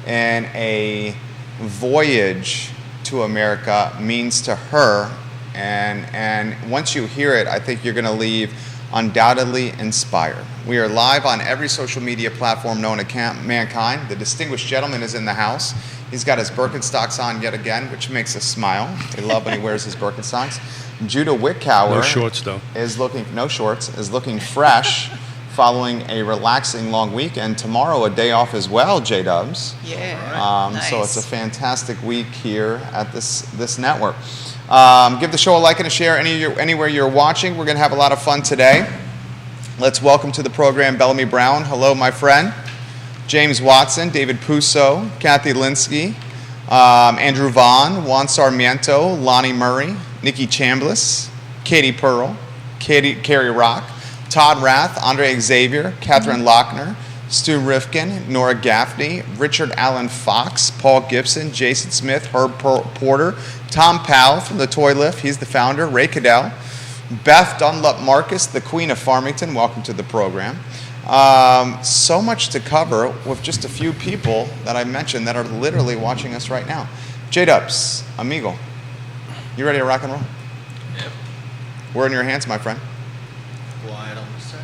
and a voyage to America means to her. And once you hear it, I think you're going to leave undoubtedly inspired. We are live on every social media platform known to mankind. The distinguished gentleman is in the house. He's got his Birkenstocks on yet again, which makes us smile. We love when he wears his Birkenstocks. Judah Wickower. No shorts, though. Is looking fresh following a relaxing long weekend. Tomorrow, a day off as well, J-Dubs. Yeah, nice. So it's a fantastic week here at this network. Give the show a like and a share anywhere you're watching. We're going to have a lot of fun today. Let's welcome to the program Bellamy Brown. Hello, my friend. James Watson, David Puso, Kathy Linsky, Andrew Vaughn, Juan Sarmiento, Lonnie Murray, Nikki Chambliss, Katie Pearl, Carrie Rock, Todd Rath, Andre Xavier, Catherine Lochner, Stu Rifkin, Nora Gaffney, Richard Allen Fox, Paul Gibson, Jason Smith, Herb Porter, Tom Powell from the Toy Lift, he's the founder, Ray Cadell, Beth Dunlop Marcus, the Queen of Farmington, welcome to the program. So much to cover with just a few people that I mentioned that are literally watching us right now. J-Dubs, amigo, you ready to rock and roll? Yep. We're in your hands, my friend. Quiet on the set.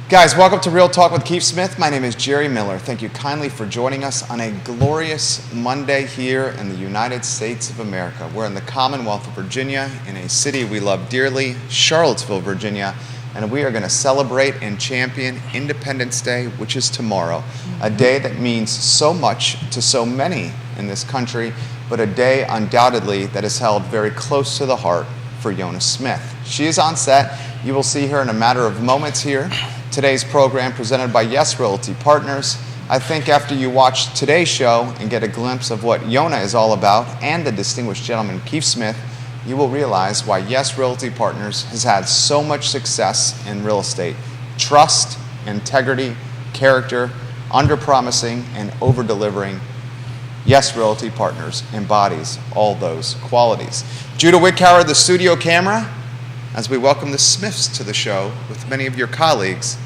Guys, welcome to Real Talk with Keith Smith. My name is Jerry Miller. Thank you kindly for joining us on a glorious Monday here in the United States of America. We're in the Commonwealth of Virginia, in a city we love dearly, Charlottesville, Virginia, and we are going to celebrate and champion Independence Day, which is tomorrow, a day that means so much to so many in this country, but a day undoubtedly that is held very close to the heart for Yona Smith. She is on set. You will see her in a matter of moments here. Today's program presented by Yes Realty Partners. I think after you watch today's show and get a glimpse of what Yona is all about and the distinguished gentleman Keith Smith, you will realize why Yes Realty Partners has had so much success in real estate. Trust, integrity, character, under-promising, and over-delivering. Yes Realty Partners embodies all those qualities. Judah Wickower, the studio camera, as we welcome the Smiths to the show with many of your colleagues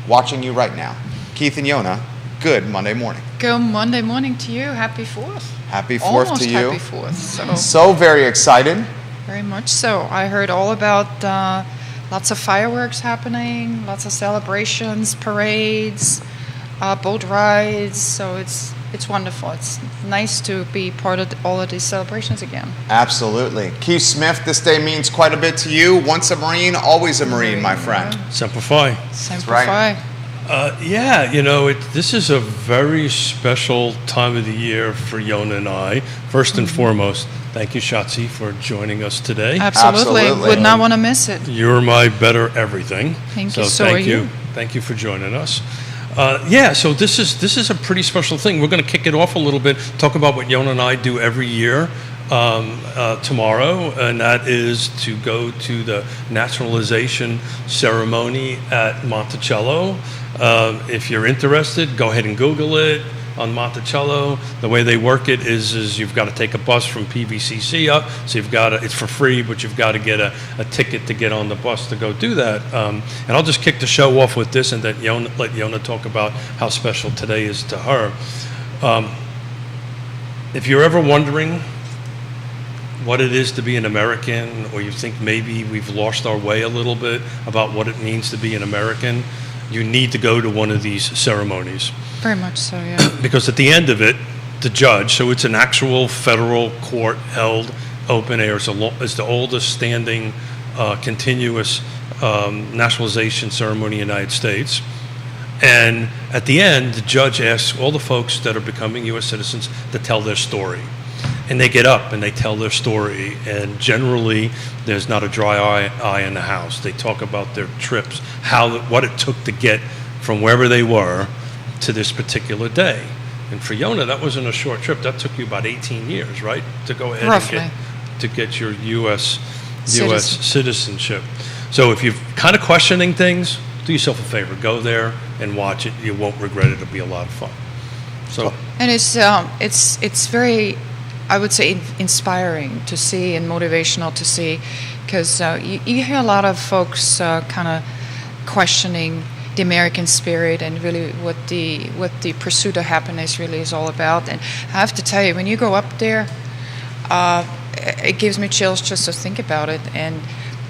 watching you right now. Keith and Yona, good Monday morning. Good Monday morning to you. Happy 4th. Happy 4th Almost to you. Happy 4th. So very excited. Very much so. I heard all about lots of fireworks happening, lots of celebrations, parades, boat rides. So it's wonderful. It's nice to be part of all of these celebrations again. Absolutely. Keith Smith, this day means quite a bit to you. Once a Marine, always a Marine, my friend. Semper Fi. Semper right. Fi. Yeah, this is a very special time of the year for Yona and I. First and foremost, thank you, Shotzi, for joining us today. Absolutely. Would not want to miss it. You're my better everything. Thank you. So thank you. Thank you for joining us. So this is a pretty special thing. We're going to kick it off a little bit, talk about what Yona and I do every year tomorrow, and that is to go to the naturalization ceremony at Monticello. If you're interested, go ahead and Google it on Monticello. The way they work it is you've got to take a bus from PVCC up, so it's for free, but you've got to get a ticket to get on the bus to go do that. And I'll just kick the show off with this and let Yona talk about how special today is to her. If you're ever wondering what it is to be an American, or you think maybe we've lost our way a little bit about what it means to be an American, you need to go to one of these ceremonies. Very much so, yeah. Because at the end of it, the judge, so it's an actual federal court held open air, it's the oldest standing continuous nationalization ceremony in the United States. And at the end, the judge asks all the folks that are becoming U.S. citizens to tell their story. And they get up and they tell their story, and generally there's not a dry eye in the house. They talk about their trips, what it took to get from wherever they were to this particular day. And for Yona, that wasn't a short trip. That took you about 18 years, right, to go ahead Roughly. and get your U.S. U.S. citizenship. So if you're kind of questioning things, do yourself a favor. Go there and watch it. You won't regret it. It'll be a lot of fun. So, And it's very, I would say, inspiring to see and motivational to see, because you hear a lot of folks kind of questioning the American spirit and really what the pursuit of happiness really is all about. And I have to tell you, when you go up there, it gives me chills just to think about it. And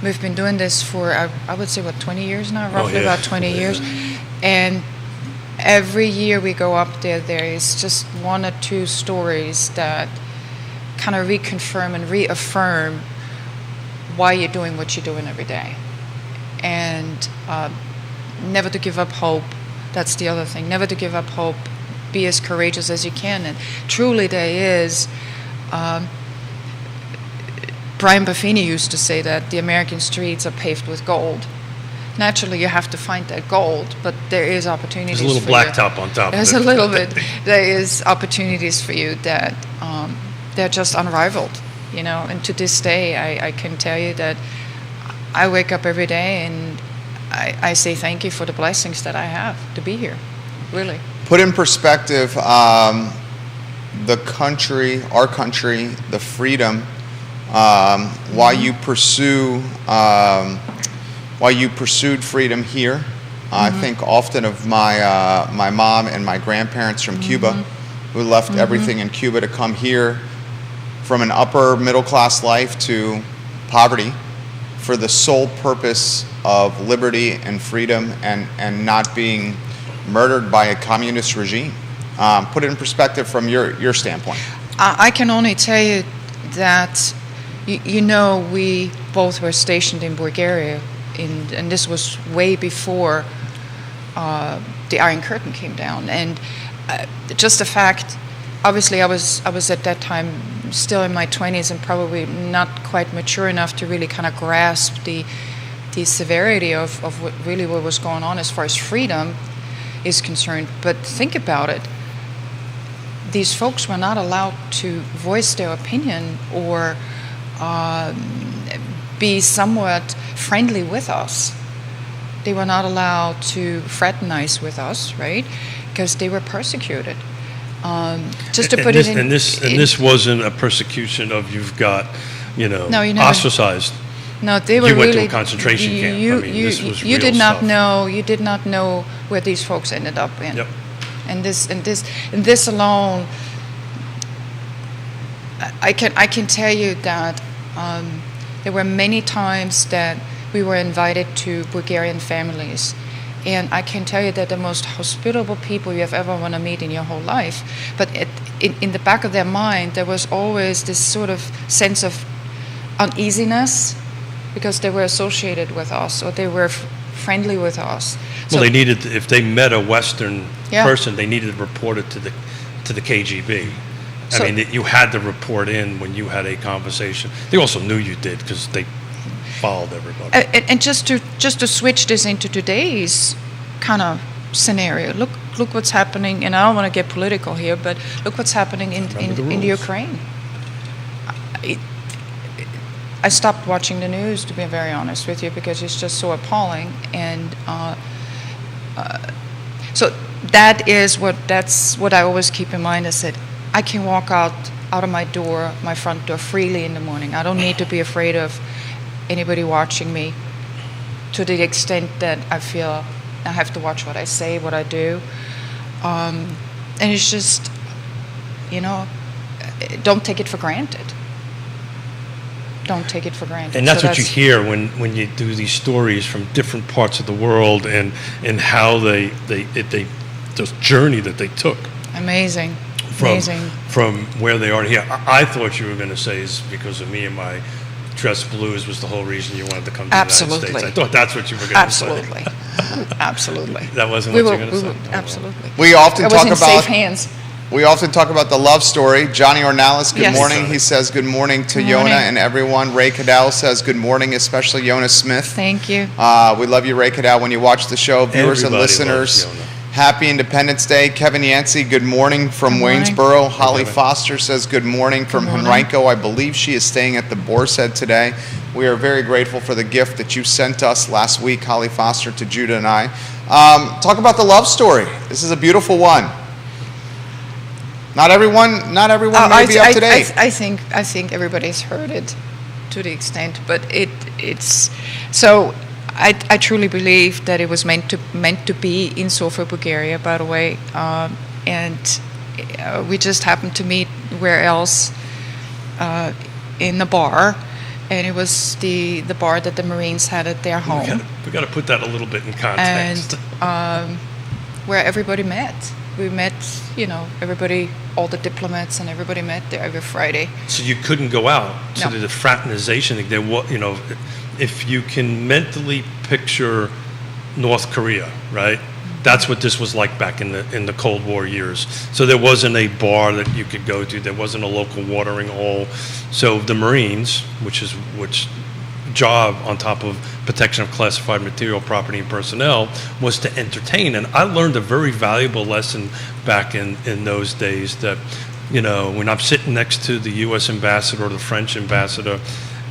we've been doing this for, I would say, 20 years now, roughly about 20 years. And every year we go up there, there is just one or two stories that kind of reconfirm and reaffirm why you're doing what you're doing every day. And never to give up hope. That's the other thing. Never to give up hope. Be as courageous as you can. And truly there is, Brian Buffini used to say that the American streets are paved with gold. Naturally, you have to find that gold, but there is opportunities. there's a little blacktop on top There's of it. a little bit. There is opportunities for you that they're just unrivaled, you know. And to this day, I can tell you that I wake up every day and I say thank you for the blessings that I have to be here, really. Put in perspective, the country, our country, the freedom, why you pursued freedom here. I think often of my mom and my grandparents from Cuba, who left everything in Cuba to come here from an upper middle class life to poverty for the sole purpose of liberty and freedom and not being murdered by a communist regime. Put it in perspective from your standpoint. I can only tell you that, you know, we both were stationed in Bulgaria, and this was way before the Iron Curtain came down. And just the fact, obviously I was at that time still in my 20s and probably not quite mature enough to really kind of grasp the severity of what was going on as far as freedom is concerned. But think about it. These folks were not allowed to voice their opinion or be somewhat friendly with us. They were not allowed to fraternize with us, right? Because they were persecuted. Just to put it in, and this wasn't a persecution of you've got, you know, No, you never- ostracized. no, they were You went really. to a concentration camp. You, I mean, this was you real did not stuff. know. You did not know where these folks ended up in. Yep. And this alone, I can tell you that there were many times that we were invited to Bulgarian families, and I can tell you that the most hospitable people you have ever want to meet in your whole life. But in the back of their mind, there was always this sort of sense of uneasiness because they were associated with us or they were friendly with us. Well, they needed, if they met a Western Yeah. person, they needed to report it to the KGB. So- I mean, you had to report in when you had a conversation. They also knew you did because they followed everybody. And just to switch this into today's kind of scenario, look what's happening. And I don't want to get political here, but look what's happening in Remember the the rules. Ukraine. I stopped watching the news, to be very honest with you, because it's just so appalling. And so that's what I always keep in mind. Is that I can walk out of my front door freely in the morning. I don't need to be afraid of anybody watching me to the extent that I feel I have to watch what I say, what I do. And it's just, you know, don't take it for granted. Don't take it for granted. And that's So what you hear when you do these stories from different parts of the world and how the journey that they took Amazing. Amazing. from where they are to here. I thought you were going to say is because of me and my dress blues was the whole reason you wanted to come to the United Absolutely. States. I thought that's what you were going to say. Absolutely. Absolutely. That wasn't what you were going to say? Absolutely. We often I was talk in about safe hands. We often talk about the love story. Johnny Ornalis, good Yes. morning. He says good morning to Good Yona morning. and everyone. Ray Cadell says good morning, especially Yona Smith. Thank you. We love you, Ray Cadell. When you watch the show, viewers and Everybody listeners loves Yona. Happy Independence Day. Kevin Yancey, good morning from Good morning. Waynesboro. Holly Kevin. Foster says good morning from Good morning. Henrico. I believe she is staying at the Boar's Head today. We are very grateful for the gift that you sent us last week, Holly Foster, to Judah and I. Talk about the love story. This is a beautiful one. Not everyone may be up to date. I think everybody's heard it to the extent, but it's so. I truly believe that it was meant to be in Sofia, Bulgaria. By the way, and we just happened to meet where else in the bar, and it was the bar that the Marines had at their home, We got to put that a little bit in context. and where everybody met. We met, everybody, all the diplomats and everybody met there every Friday. So you couldn't go out. So No. the fraternization thing, if you can mentally picture North Korea, right? That's what this was like back in the Cold War years. So there wasn't a bar that you could go to. There wasn't a local watering hole. So the Marines, which job on top of protection of classified material, property, and personnel, was to entertain. And I learned a very valuable lesson back in those days that, when I'm sitting next to the U.S. ambassador or the French ambassador,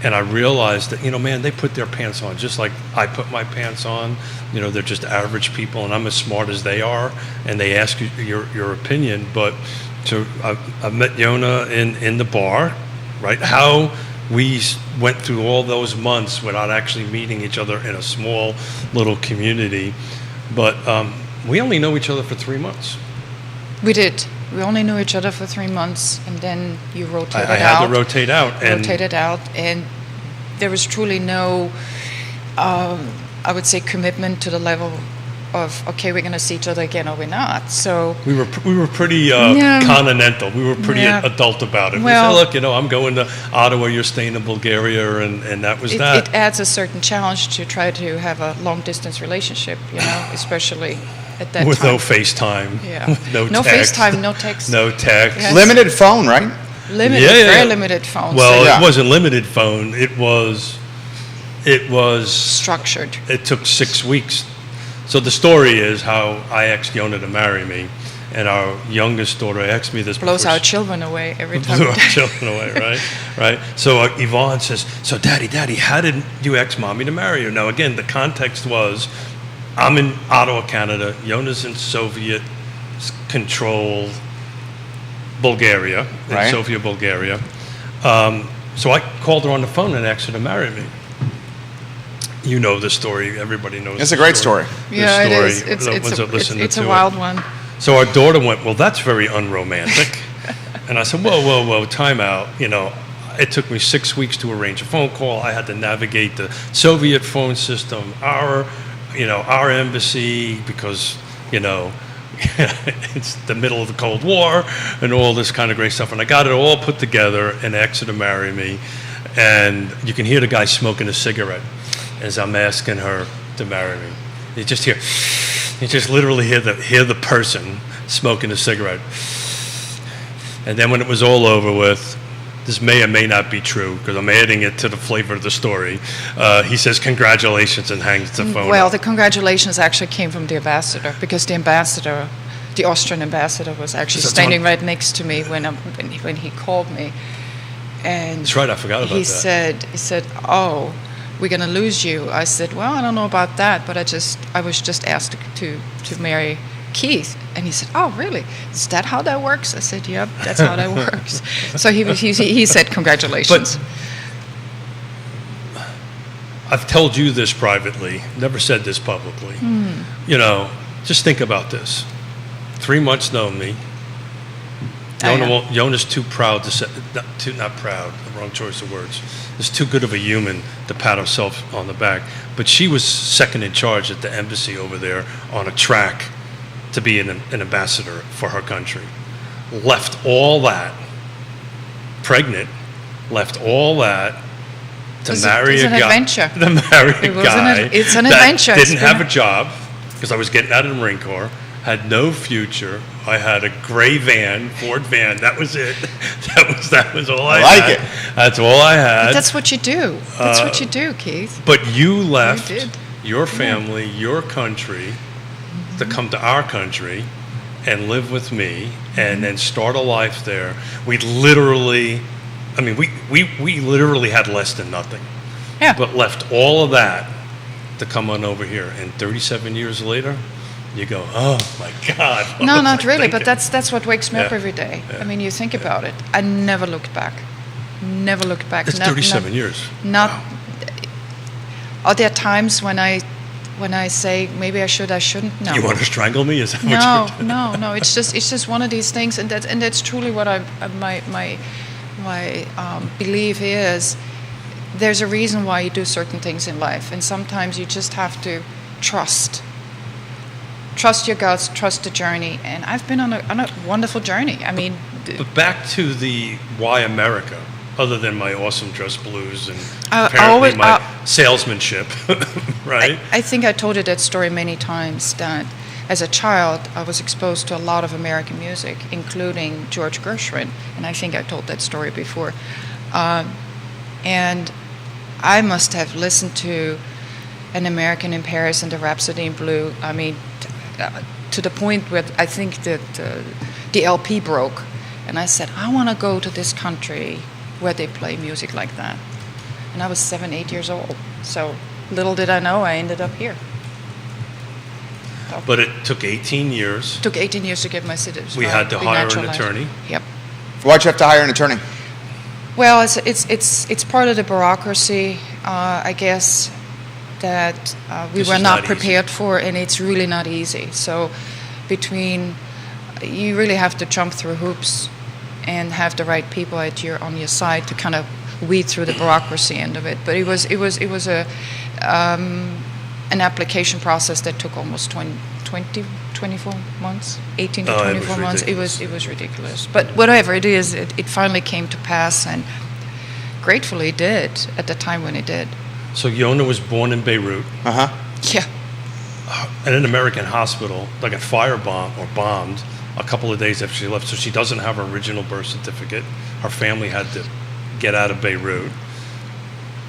and I realized that, man, they put their pants on just like I put my pants on. They're just average people, and I'm as smart as they are, and they ask you your opinion. But so I met Yona in the bar, right? How we went through all those months without actually meeting each other in a small little community. But we only know each other for 3 months. We did. We only knew each other for 3 months, and then you rotated I out. had to rotate out. And there was truly no, I would say, commitment to the level of, okay, we're going to see each other again or we're not. So We were pretty Yeah. continental. We were pretty Yeah. adult about it. Well- we said, look, I'm going to Ottawa, you're staying in Bulgaria, and that was that. it adds a certain challenge to try to have a long-distance relationship, especially at that With time. no FaceTime. Yeah. With no No text. FaceTime, no text. No text. Yes. Limited phone, right? Limited, Yeah. very limited phones. Well, Yeah. it wasn't limited phone. It was. Structured. It took 6 weeks. So the story is how I asked Yona to marry me, and our youngest daughter asked me this. Blows before our she- children away every time. blew our children away, right? Right. So Yvonne says, "So, Daddy, how did you ask Mommy to marry you?" Now, again, the context was, I'm in Ottawa, Canada. Yona's in Soviet-controlled Bulgaria, in Right. Sofia, Bulgaria. So I called her on the phone and asked her to marry me. You know the story. Everybody knows. It's the a great story. The Yeah, it story. is. The ones that listen It's to a it. wild one. So our daughter went, well, that's very unromantic. And I said, whoa, time out. It took me 6 weeks to arrange a phone call. I had to navigate the Soviet phone system, our embassy, because, it's the middle of the Cold War and all this kind of great stuff. And I got it all put together and asked her to marry me. And you can hear the guy smoking a cigarette as I'm asking her to marry me. You just literally hear the person smoking a cigarette. And then when it was all over with, this may or may not be true because I'm adding it to the flavor of the story. He says congratulations and hangs the phone Well, up. the congratulations actually came from the ambassador, because the Austrian ambassador, was actually Is that standing someone- right next to me when he called me. And That's right, I forgot about he that. he said, "Oh, we're gonna lose you." I said, "Well, I don't know about that, but I was just asked to marry Keith." And he said, "Oh, really? Is that how that works?" I said, "Yep, that's how that works." So he said, "Congratulations." I've told you this privately, never said this publicly. Just think about this. 3 months known me. I know. Yona's too proud to say, not proud, the wrong choice of words. Is too good of a human to pat herself on the back. But she was second in charge at the embassy over there on a track to be an ambassador for her country. Left all that, pregnant, left all that to marry it's a an guy. adventure. To marry a It was guy. it's an that adventure. Didn't It's have a been- job because I was getting out of the Marine Corps. Had no future. I had a gray van, Ford van. That was it. That was all I like had. it. That's all I had. That's what you do. That's what you do, Keith. But you left did. your family, your country, to come to our country and live with me and then start a life there. We literally, I mean, we literally had less than nothing, Yeah. but left all of that to come on over here. And 37 years later, you go, oh my God. what No, was not I really, but thinking?" that's what wakes me up Yeah. every day. Yeah. I mean, you think about it. I never looked back. Never looked back. It's 37 years. Not. Wow. Are there times when I say maybe I should, I shouldn't? No. You want to strangle me? Is that what No, you're doing? no. It's just one of these things, and that's truly what my belief is. There's a reason why you do certain things in life, and sometimes you just have to trust your guts, trust the journey. And I've been on a wonderful journey. I mean, But back to the why America, other than my awesome dress blues and I apparently always- my salesmanship, right? I think I told you that story many times, that as a child I was exposed to a lot of American music, including George Gershwin, and I think I told that story before. And I must have listened to An American in Paris and the Rhapsody in Blue. I mean, to the point where I think that the LP broke, and I said, I want to go to this country where they play music like that. And I was 7, 8 years old. So little did I know I ended up here. But it took 18 years. It took 18 years to get my citizenship. We had to hire an attorney. Yep. Why'd you have to hire an attorney? Well, it's part of the bureaucracy, I guess, that we This were is not not easy. prepared for, and it's really not easy. So, you really have to jump through hoops and have the right people on your side to kind of weed through the bureaucracy end of it. But it was an application process that took almost 24 months, 18 to Oh, it was 24 months. ridiculous. It was ridiculous. But whatever it is, it finally came to pass, and gratefully it did at the time when it did. So Yona was born in Beirut Uh huh. Yeah. in an American hospital that got firebombed or bombed a couple of days after she left. So she doesn't have her original birth certificate. Her family had to get out of Beirut.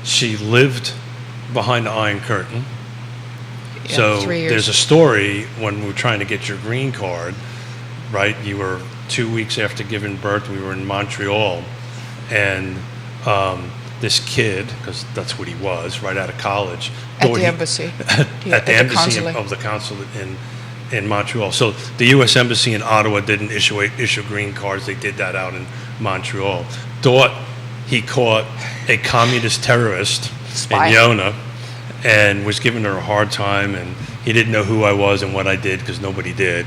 She lived behind the Iron Curtain. Yeah, So 3 years. there's a story when we were trying to get your green card, right? You were 2 weeks after giving birth. We were in Montreal, and this kid, because that's what he was, right out of college, At thought the he- embassy. at Yeah, the embassy consulate. of the consulate in Montreal. So the U.S. embassy in Ottawa didn't issue green cards. They did that out in Montreal. Thought he caught a communist terrorist Spy. in Yona and was giving her a hard time, and he didn't know who I was and what I did because nobody did.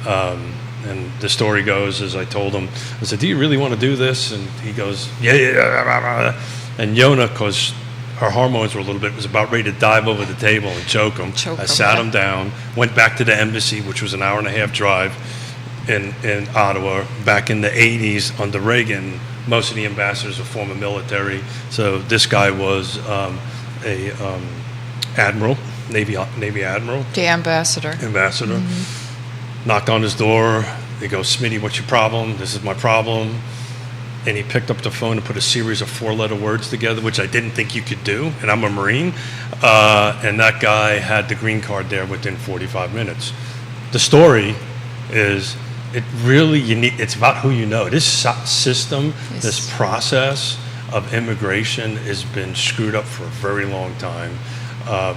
And the story goes, as I told him, I said, do you really want to do this? And he goes, yeah. And Yona, because her hormones were a little bit, was about ready to dive over the table and choke him. Choke I him, sat yeah. him down, went back to the embassy, which was an hour and a half drive in Ottawa. Back in the 80s under Reagan, most of the ambassadors were former military. So this guy was a admiral, Navy admiral. The ambassador. Ambassador. Knocked on his door. He goes, Smitty, what's your problem? This is my problem. And he picked up the phone and put a series of 4-letter words together, which I didn't think you could do. And I'm a Marine. And that guy had the green card there within 45 minutes. The story is, it really, it's about who you know. This system, Yes. this process of immigration has been screwed up for a very long time.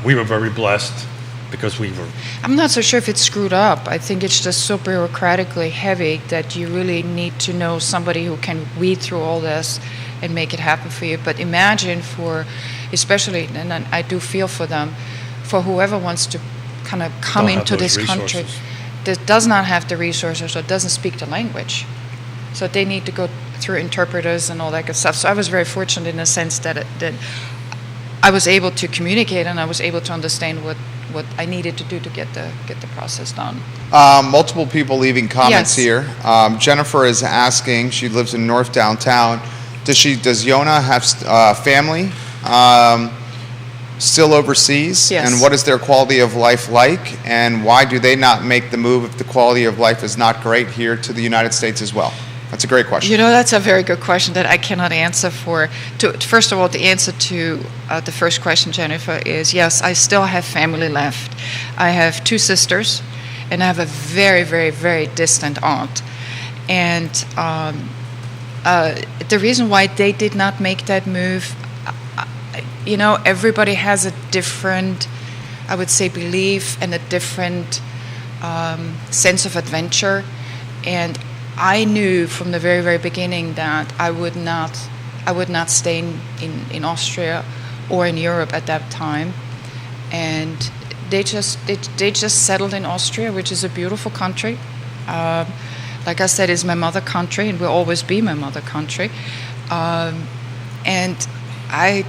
We were very blessed because we were. I'm not so sure if it's screwed up. I think it's just so bureaucratically heavy that you really need to know somebody who can weed through all this and make it happen for you. But imagine especially, and I do feel for them, for whoever wants to kind of come Don't have into those this country resources. that does not have the resources or doesn't speak the language. So they need to go through interpreters and all that good stuff. So I was very fortunate in the sense that I was able to communicate and I was able to understand what I needed to do to get the process done. Multiple people leaving comments Yes. here. Jennifer is asking. She lives in North Downtown. Does Yona have family still overseas? Yes. And what is their quality of life like? And why do they not make the move if the quality of life is not great here to the United States as well? That's a great question. You know, that's a very good question that I cannot answer for. First of all, the answer to the first question, Jennifer, is yes, I still have family left. I have 2 sisters and I have a very, very, very distant aunt. And the reason why they did not make that move, everybody has a different, I would say, belief and a different sense of adventure. And I knew from the very, very beginning that I would not stay in Austria or in Europe at that time. And they just settled in Austria, which is a beautiful country. Like I said, it's my mother country and will always be my mother country. And I,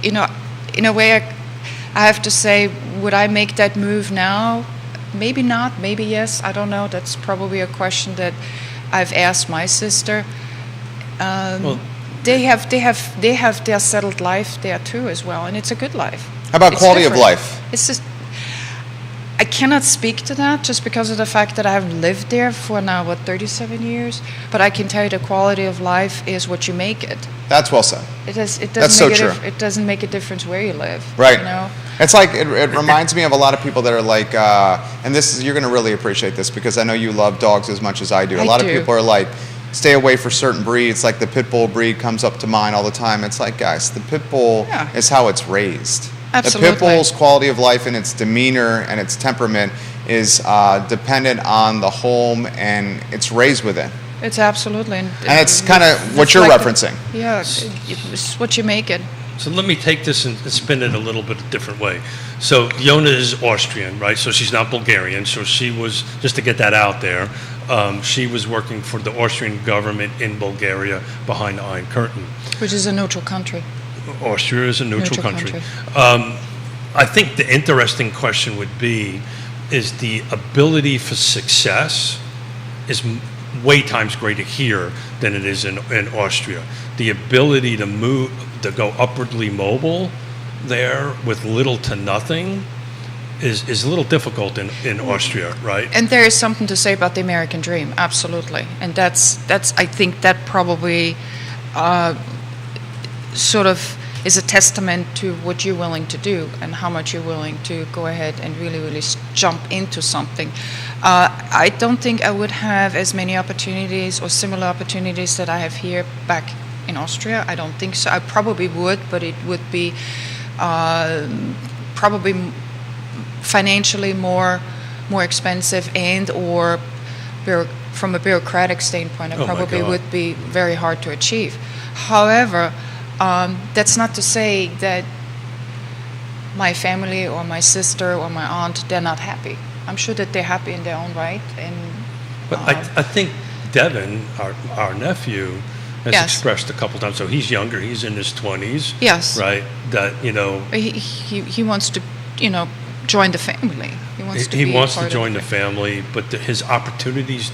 in a way, I have to say, would I make that move now? Maybe not, maybe yes, I don't know. That's probably a question that I've asked my sister. They have their settled life there too as well, and it's a good life. How about It's quality of different. life? It's just, I cannot speak to that just because of the fact that I haven't lived there for now, 37 years. But I can tell you the quality of life is what you make it. That's well said. It doesn't That's so make true. it doesn't make a difference where you live. Right. It's like it reminds me of a lot of people that are like, and you're going to really appreciate this because I know you love dogs as much as I do. A lot of people are like, stay away for certain breeds. Like the pit bull breed comes up to mind all the time. It's like, guys, the pit bull is how it's raised. Absolutely. The pit bull's quality of life and its demeanor and its temperament is dependent on the home and it's raised within. It's absolutely. And it's kind of what you're referencing. Yeah, it's what you make it. So let me take this and spin it a little bit a different way. So Yona is Austrian, right? So she's not Bulgarian. So she was, just to get that out there, she was working for the Austrian government in Bulgaria behind the Iron Curtain. Which is a neutral country. Austria is a neutral country. I think the interesting question would be, is the ability for success is way times greater here than it is in Austria. The ability to move, to go upwardly mobile there with little to nothing is a little difficult in Austria, right? And there is something to say about the American dream, absolutely. And that's I think that probably sort of is a testament to what you're willing to do and how much you're willing to go ahead and really, really jump into something. I don't think I would have as many opportunities or similar opportunities that I have here back in Austria. I don't think so. I probably would, but it would be probably financially more expensive and or from a bureaucratic standpoint, it probably would be very hard to achieve. However, that's not to say that my family or my sister or my aunt, they're not happy. I'm sure that they're happy in their own right. But I think Devin, our nephew, has expressed a couple times. So he's younger. He's in his 20s. Yes. Right. That he wants to join the family. He wants to join the family, but his opportunities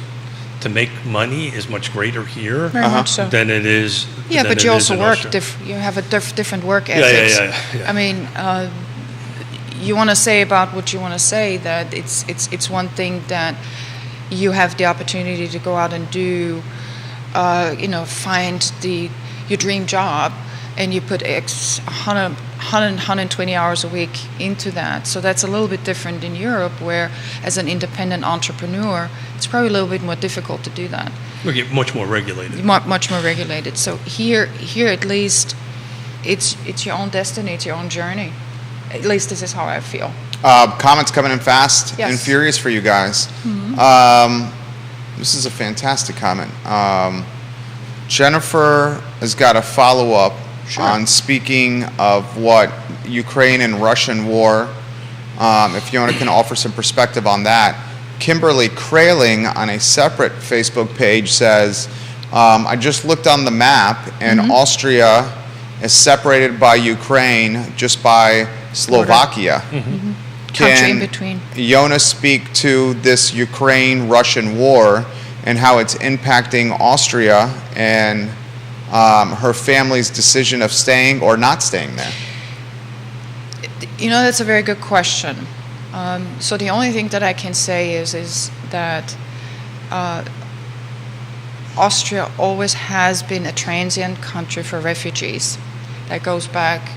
to make money is much greater here Very much so. than it is. Yeah, than but it you is also in work Austria. you have a different work ethics. Yeah. I mean, you want to say about what you want to say, that it's one thing that you have the opportunity to go out and do, find your dream job, and you put 120 hours a week into that. So that's a little bit different in Europe, where as an independent entrepreneur, it's probably a little bit more difficult to do that. We get much more regulated. Much more regulated. So here at least, it's your own destiny, it's your own journey. At least this is how I feel. Comments coming in fast Yes. and furious for you guys. This is a fantastic comment. Jennifer has got a follow-up on speaking of what Ukraine and Russian war. If Yona can offer some perspective on that. Kimberly Kraling on a separate Facebook page says, I just looked on the map and Austria is separated by Ukraine just by Slovakia. Country in Can between. Yona speak to this Ukraine-Russian war and how it's impacting Austria and her family's decision of staying or not staying there? That's a very good question. So the only thing that I can say is that Austria always has been a transient country for refugees. That goes back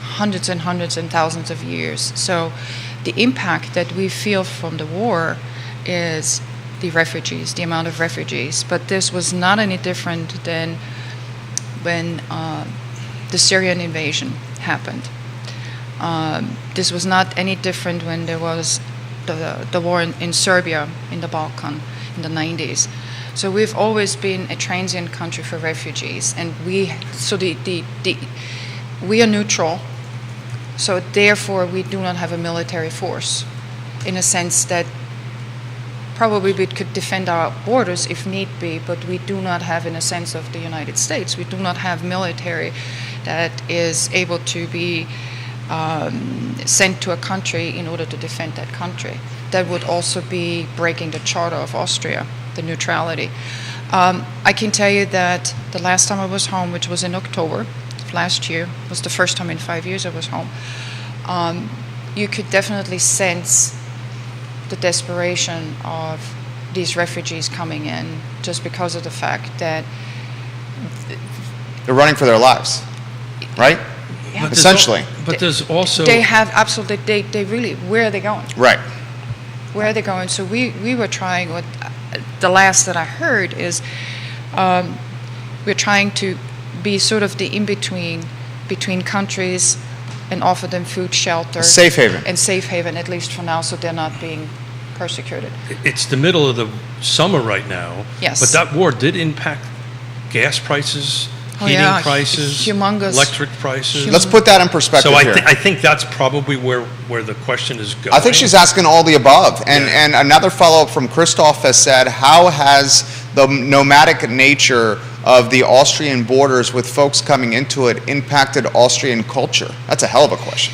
hundreds and hundreds and thousands of years. So the impact that we feel from the war is the refugees, the amount of refugees. But this was not any different than when the Syrian invasion happened. This was not any different when there was the war in Serbia, in the Balkan, in the 90s. So we've always been a transient country for refugees, and we are neutral. So therefore, we do not have a military force, in a sense that probably we could defend our borders if need be, but we do not have, in a sense of the United States, we do not have military that is able to be sent to a country in order to defend that country. That would also be breaking the Charter of Austria, the neutrality. I can tell you that the last time I was home, which was in October of last year, was the first time in 5 years I was home, you could definitely sense the desperation of these refugees coming in, just because of the fact that They're running for their lives, right? Yeah. But there's Essentially. but there's also they have absolutely, they really, where are they going? Right. Where are they going? So we were trying, what the last that I heard is we're trying to be sort of the in-between between countries and offer them food, shelter. Safe haven. And safe haven, at least for now, so they're not being persecuted. it's the middle of the summer right now. Yes. But that war did impact gas prices, Oh, heating yeah, prices, humongous. electric prices. Let's put that in perspective So here. I think that's probably where the question is going. I think she's asking all the above. And, Yeah. and another follow-up from Christoph has said, how has the nomadic nature of the Austrian borders with folks coming into it impacted Austrian culture? That's a hell of a question.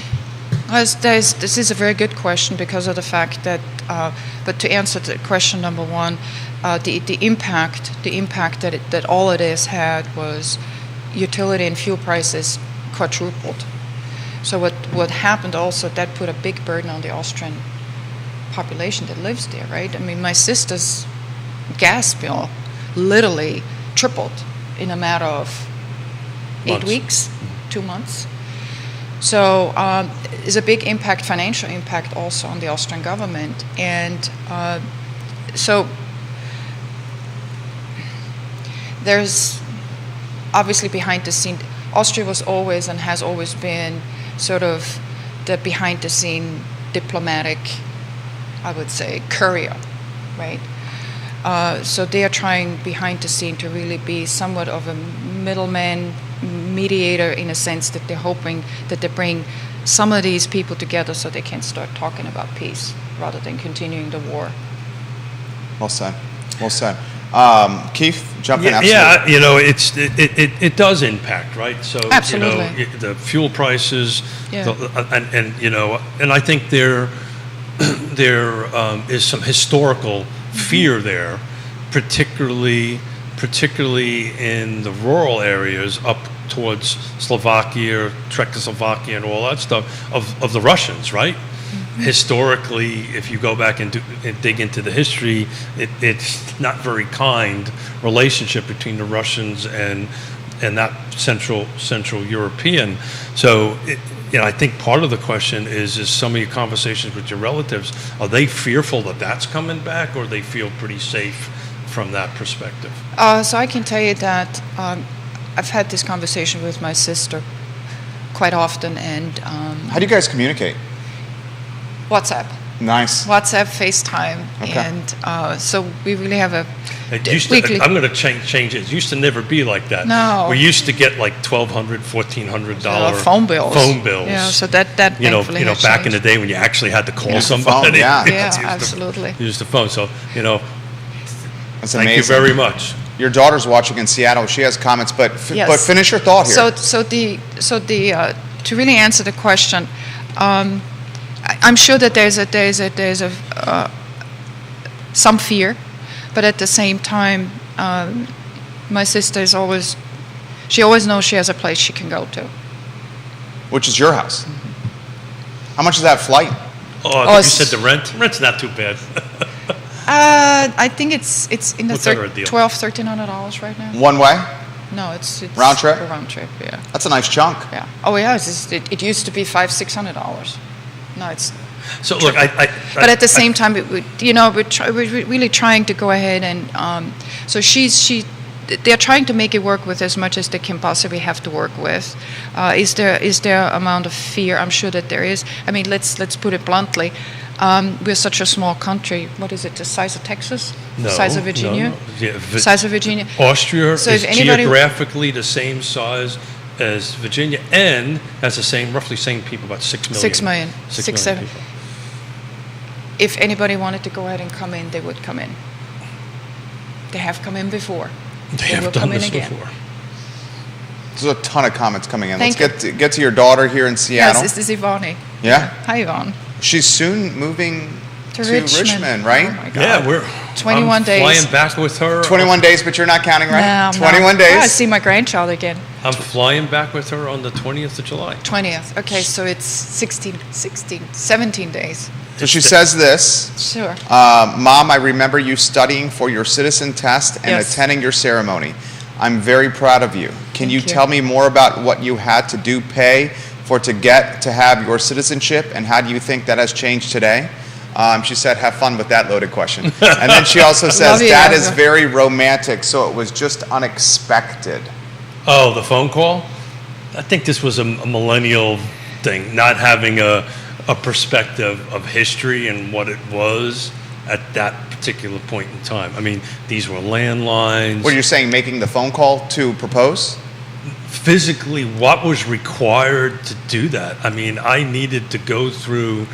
This is a very good question because of the fact that, but to answer the question number one, the impact that all of this had was utility and fuel prices quadrupled. So what happened also, that put a big burden on the Austrian population that lives there, right? I mean, my sister's gas bill literally tripled in a matter of 8 Months. weeks, 2 months. So it's a big impact, financial impact also on the Austrian government. And so there's obviously behind the scene, Austria was always and has always been sort of the behind the scene diplomatic, I would say, courier, right? So they are trying behind the scene to really be somewhat of a middleman, mediator, in a sense that they're hoping that they bring some of these people together so they can start talking about peace rather than continuing the war. Well said. Well said. Keith, jump in. Yeah, Absolutely. it does impact, right? So Absolutely. The fuel prices, Yeah. and I think there is some historical fear there, particularly in the rural areas up towards Slovakia, Czechoslovakia, and all that stuff of the Russians, right? Historically, if you go back and dig into the history, it's not very kind relationship between the Russians and that Central European. So, I think part of the question is some of your conversations with your relatives, are they fearful that that's coming back, or they feel pretty safe from that perspective? So I can tell you that I've had this conversation with my sister quite often, and How do you guys communicate? WhatsApp, Nice. FaceTime, Okay. and so we really have a It used to, weekly. I'm going to change it. It used to never be like that. No. We used to get like $1,200, $1,400 phone bills. Phone bills. Yeah, so that thankfully has back in the changed. day when you actually had to call Use the somebody. phone, yeah. Yeah, Use the- absolutely. Use the phone. So, That's thank amazing. you very much. Your daughter's watching in Seattle. She has comments, but Yes. but finish your thought here. So to really answer the question, I'm sure that there's some fear, but at the same time, my sister is always knows she has a place she can go to. Which is your house. How much is that flight? Oh, Oh, you it's- said the rent? Rent's not too bad. I think it's in the What's our deal? $1,300 right now. One way? No, it's Round trip? a round trip. Yeah. That's a nice chunk. Yeah. Oh yeah. It used to be $500-$600. No, it's So look, But at the same time, we're really trying to go ahead and so they're trying to make it work with as much as they can possibly have to work with. Is there amount of fear? I'm sure that there is. I mean, let's put it bluntly. We're such a small country. What is it? The size of Texas? No, The size of Virginia? No. Yeah, Size of Virginia? Austria So is if anybody- geographically the same size as Virginia and has roughly same people, about 6 million. 6 million. 6 6, million 7. people. If anybody wanted to go ahead and come in, they would come in. They have come in before. They will have done come in this again. before. There's a ton of comments coming in. Thank Let's get to your daughter here in Seattle. Yes, this is Ivani. Yeah? Hi, Yvonne. She's soon moving To to Richmond. Richmond, right? Oh my God. Yeah, we're 21 I'm days. flying back with her. 21 days, but you're not counting, right? No, I'm 21 not. I days. see my grandchild again. I'm flying back with her on the 20th of July. 20th. Okay, so it's 17 days. So she says this, Sure. Mom, I remember you studying for your citizen test and Yes. attending your ceremony. I'm very proud of you. Can you Thank you. tell me more about what you had to do pay for to get to have your citizenship, and how do you think that has changed today? She said, have fun with that loaded question. And then she also says, Love you, that is Ezra. very romantic, so it was just unexpected. Oh, the phone call? I think this was a millennial thing, not having a perspective of history and what it was at that particular point in time. I mean, these were landlines. What you're saying, making the phone call to propose? Physically, what was required to do that? I mean, I needed to go through,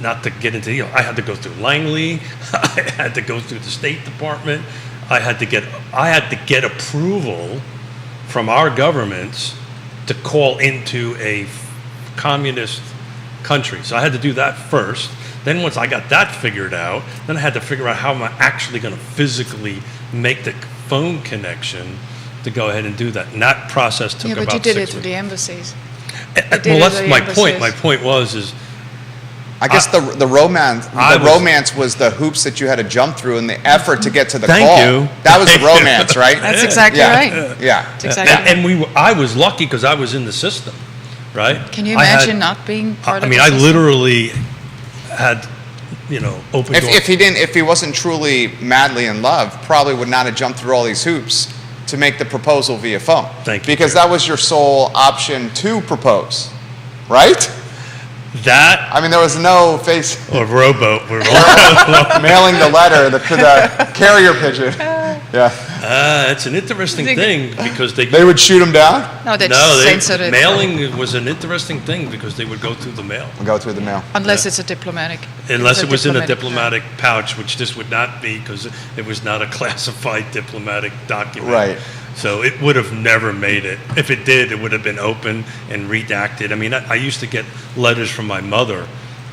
not to get into, I had to go through Langley, I had to go through the State Department, I had to get approval from our governments to call into a communist country. So I had to do that first. Then once I got that figured out, then I had to figure out how am I actually going to physically make the phone connection to go ahead and do that. And that process took Yeah, about but you did 6 it through weeks. the embassies. Well, did it that's at the my point. embassies. My point was I guess the romance I was- romance was the hoops that you had to jump through and the effort to get to the Thank call. you. That was Thank the you. romance, right? That's exactly Yeah. right. Yeah. That's exactly right. I was lucky because I was in the system, right? Can you I had- imagine not being part I of mean, the I system? literally had, open doors. If he wasn't truly madly in love, probably would not have jumped through all these hoops to make the proposal via phone. Thank you, Because Jerry. that was your sole option to propose, right? That I mean, there was no face or rowboat were mailing the letter to the carrier pigeon. Yeah, it's an interesting thing because they would shoot him down. No, that's no, sensitive. mailing was an interesting thing because they would go through the mail. Go through the mail. Unless it's a diplomatic. Unless it was in a diplomatic. diplomatic pouch, which this would not be because it was not a classified diplomatic document. Right. So it would have never made it. If it did, it would have been open and redacted. I mean, I used to get letters from my mother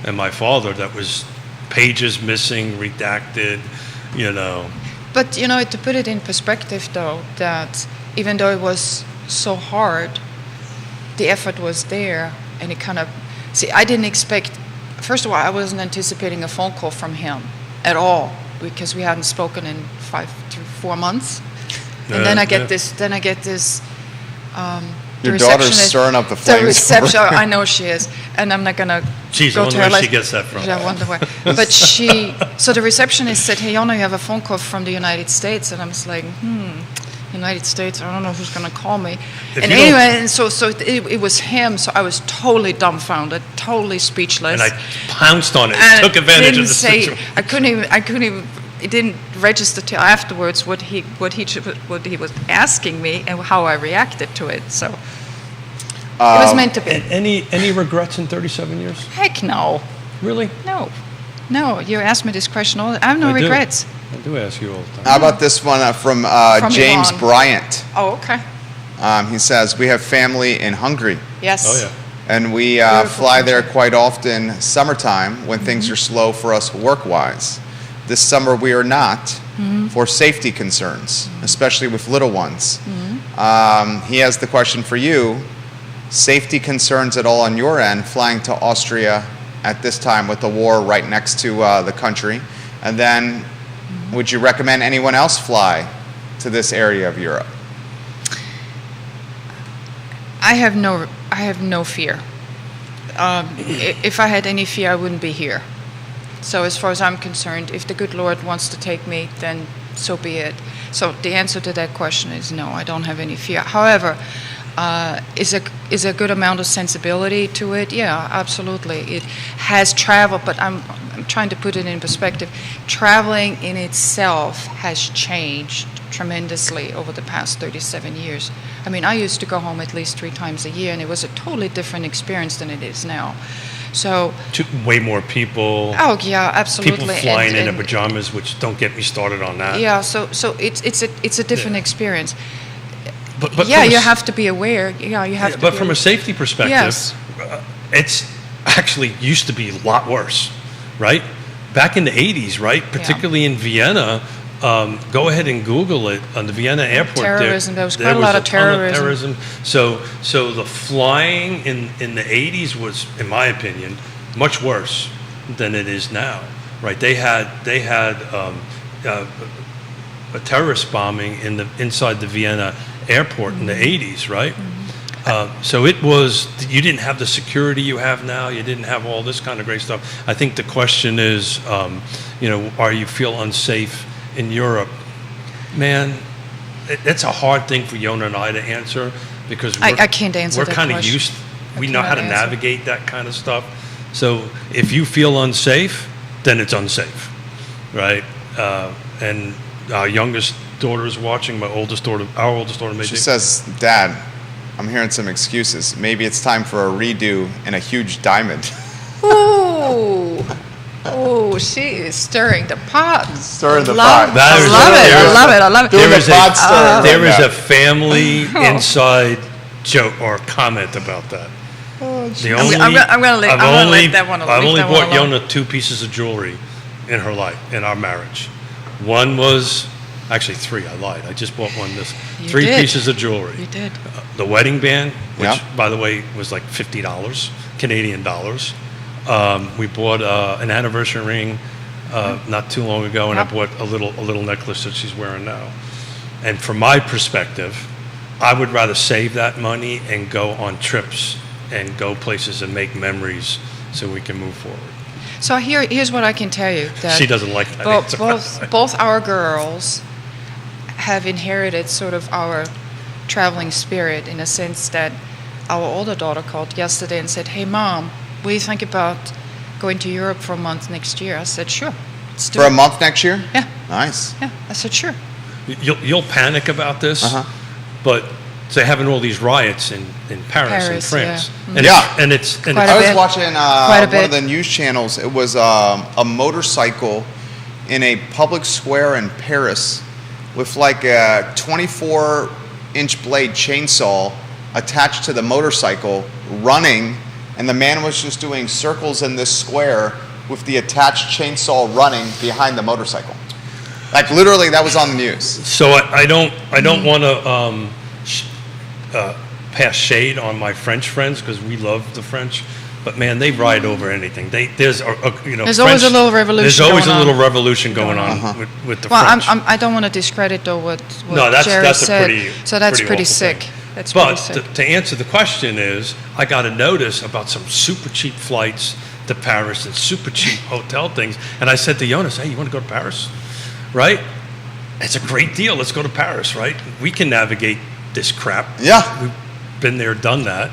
and my father that was pages missing, redacted, But, to put it in perspective, though, that even though it was so hard, the effort was there, and it kind of... See, I didn't expect... First of all, I wasn't anticipating a phone call from him at all, because we hadn't spoken in 5 to 4 months. And then I get this... Your the daughter's receptionist- stirring up the The flames. reception, I know she is, and I'm not gonna Jeez, I go wonder to her. where she gets that from. Yeah, I wonder where. But so the receptionist said, "Hey, Jonna, you have a phone call from the United States," and I was like, United States, I don't know who's gonna call me. If And you anyway, don't- and so it was him. So I was totally dumbfounded, totally speechless. And I pounced on it, And took advantage didn't of the say, situation. I couldn't even. It didn't register till afterwards what he was asking me and how I reacted to it. So. It was meant to be. Any regrets in 37 years? Heck no. Really? No. You asked me this question all. I have no I do. regrets. I do ask you all the time. How about this one from James Iran. Bryant? Oh, okay. He says, we have family in Hungary, Yes. Oh, yeah. and we Beautiful fly there country. quite often summertime when things are slow for us work-wise. This summer we are not for safety concerns, especially with little ones. He has the question for you, safety concerns at all on your end flying to Austria at this time with the war right next to the country? And then would you recommend anyone else fly to this area of Europe? I have no fear. If I had any fear, I wouldn't be here. So as far as I'm concerned, if the good Lord wants to take me, then so be it. So the answer to that question is no, I don't have any fear. However, is a good amount of sensibility to it? Yeah, absolutely. It has traveled, but I'm trying to put it in perspective. Traveling in itself has changed tremendously over the past 37 years. I mean, I used to go home at least 3 times a year, and it was a totally different experience than it is now. So, Way more people. oh yeah, absolutely. People flying in And- pajamas, which don't get me started on that. Yeah, so it's a different experience. But Yeah, from a you s- have to be aware. Yeah, you have yeah, to. But be from a aware. safety perspective, Yes. It's actually used to be a lot worse, right? Back in the 80s, right? Particularly in Vienna. Go ahead and Google it on the Vienna airport. Terrorism, there was quite a lot of ton terrorism. So the flying in the 80s was, in my opinion, much worse than it is now, right? They had a terrorist bombing inside the Vienna airport in the 80s, right? So it was, you didn't have the security you have now. You didn't have all this kind of great stuff. I think the question is, are you feel unsafe in Europe? Man, it's a hard thing for Yona and I to answer because I can't answer we're that kind of question. used, I we know how to cannot answer. navigate that kind of stuff. So if you feel unsafe, then it's unsafe, right? And our youngest daughter is watching, our oldest daughter maybe. She says, Dad, I'm hearing some excuses. Maybe it's time for a redo and a huge diamond. Oh, she is stirring the pot. Stirring the Love- pot. That I is- love it. there I is- love it. I love it. Doing There the is a- pot stirring There right is now. a family inside joke or comment about that. The only, I'm gonna let- I've I'm gonna only, let that one- I've leave only that one bought alone. Yona 2 pieces of jewelry in her life, in our marriage. One was, actually 3, I lied. I just bought one You 3 did. pieces of jewelry. You did. The wedding band, which Yeah. by the way was like $50 Canadian dollars. We bought an anniversary ring not too long ago, and I Yep. bought a little necklace that she's wearing now. And from my perspective, I would rather save that money and go on trips and go places and make memories so we can move forward. So here's what I can tell you. That She doesn't like that answer. both our girls have inherited sort of our traveling spirit in a sense that our older daughter called yesterday and said, "Hey, Mom, what do you think about going to Europe for a month next year?" I said, "Sure, let's do For a it." month next year? Yeah, Nice. yeah. I said, "Sure." You'll panic about this, Uh-huh. but they're having all these riots in Paris and Paris, France. yeah. And Yeah. it's Quite I a was bit. watching Quite a one bit. of the news channels. It was a motorcycle in a public square in Paris with like a 24-inch blade chainsaw attached to the motorcycle running, and the man was just doing circles in this square with the attached chainsaw running behind the motorcycle. Like literally, that was on the news. So I don't want to pass shade on my French friends because we love the French, but man, they ride over anything. There's There's always a little revolution There's always going a on. little revolution going on with the Well, French. I don't want to discredit though what No, that's- Jerry that's a said. pretty- so that's pretty pretty awful sick. thing. That's pretty But sick. to answer the question is, I got a notice about some super cheap flights to Paris and super cheap hotel things, and I said to Jonas, "Hey, you want to go to Paris? Right? It's a great deal. Let's go to Paris, right? We can navigate this crap. Yeah. We've been there, done that.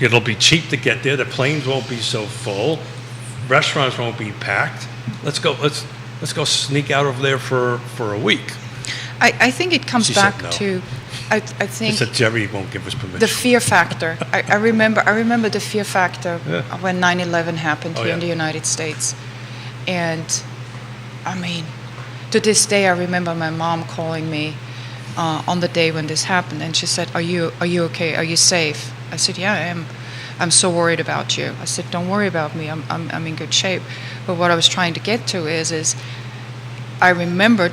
It'll be cheap to get there. The planes won't be so full. Restaurants won't be packed. Let's go. Let's go sneak out over there for a week." I think it comes She said back no. to, I He think said Jerry won't give us permission. the fear factor. I remember the fear factor Yeah. when 9/11 happened Oh, here in yeah. the United States, and I mean, to this day I remember my mom calling me on the day when this happened, and she said, "Are you okay? Are you safe?" I said, "Yeah, I am. I'm so worried about you." I said, "Don't worry about me. I'm in good shape." But what I was trying to get to is I remembered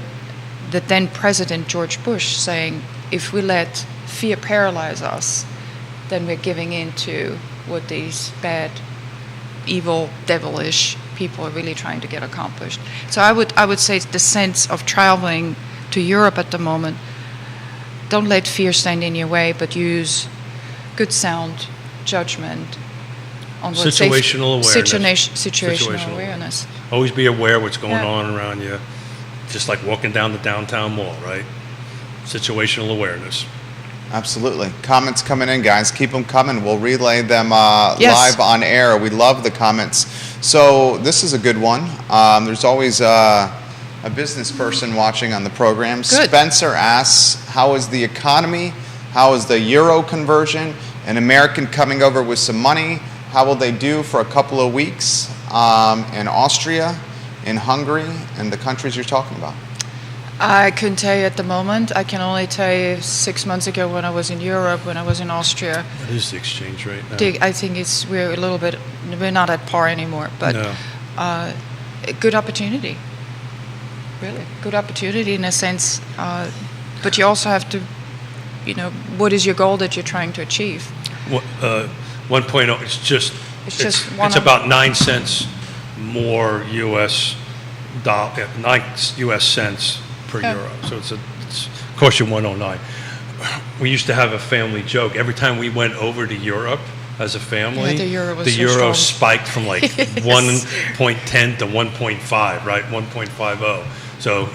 the then President George Bush saying, if we let fear paralyze us, then we're giving in to what these bad, evil, devilish people are really trying to get accomplished. So I would say the sense of traveling to Europe at the moment, don't let fear stand in your way, but use good sound judgment on Situational awareness. Situational awareness. Always be aware what's going Yeah. on around you. Just like walking down the downtown mall, right? Situational awareness. Absolutely. Comments coming in, guys. Keep them coming. We'll relay them Yes. live on air. We love the comments. So this is a good one. There's always a business person watching on the program. Good. Spencer asks, how is the economy? How is the euro conversion? An American coming over with some money, how will they do for a couple of weeks in Austria, in Hungary, and the countries you're talking about? I couldn't tell you at the moment. I can only tell you 6 months ago when I was in Europe, when I was in Austria. What is the exchange rate now? I think we're not at par anymore, but No. a good opportunity. Really, good opportunity in a sense. But you also have to, what is your goal that you're trying to achieve? 1.0. It's about 9 cents more U.S. dollar, 9 U.S. cents per Yeah. euro. So it's cost you 109. We used to have a family joke. Every time we went over to Europe as a family, Yeah, the euro was the so euro strong. spiked from like Yes. 1.10 to 1.5, right? 1.50. So,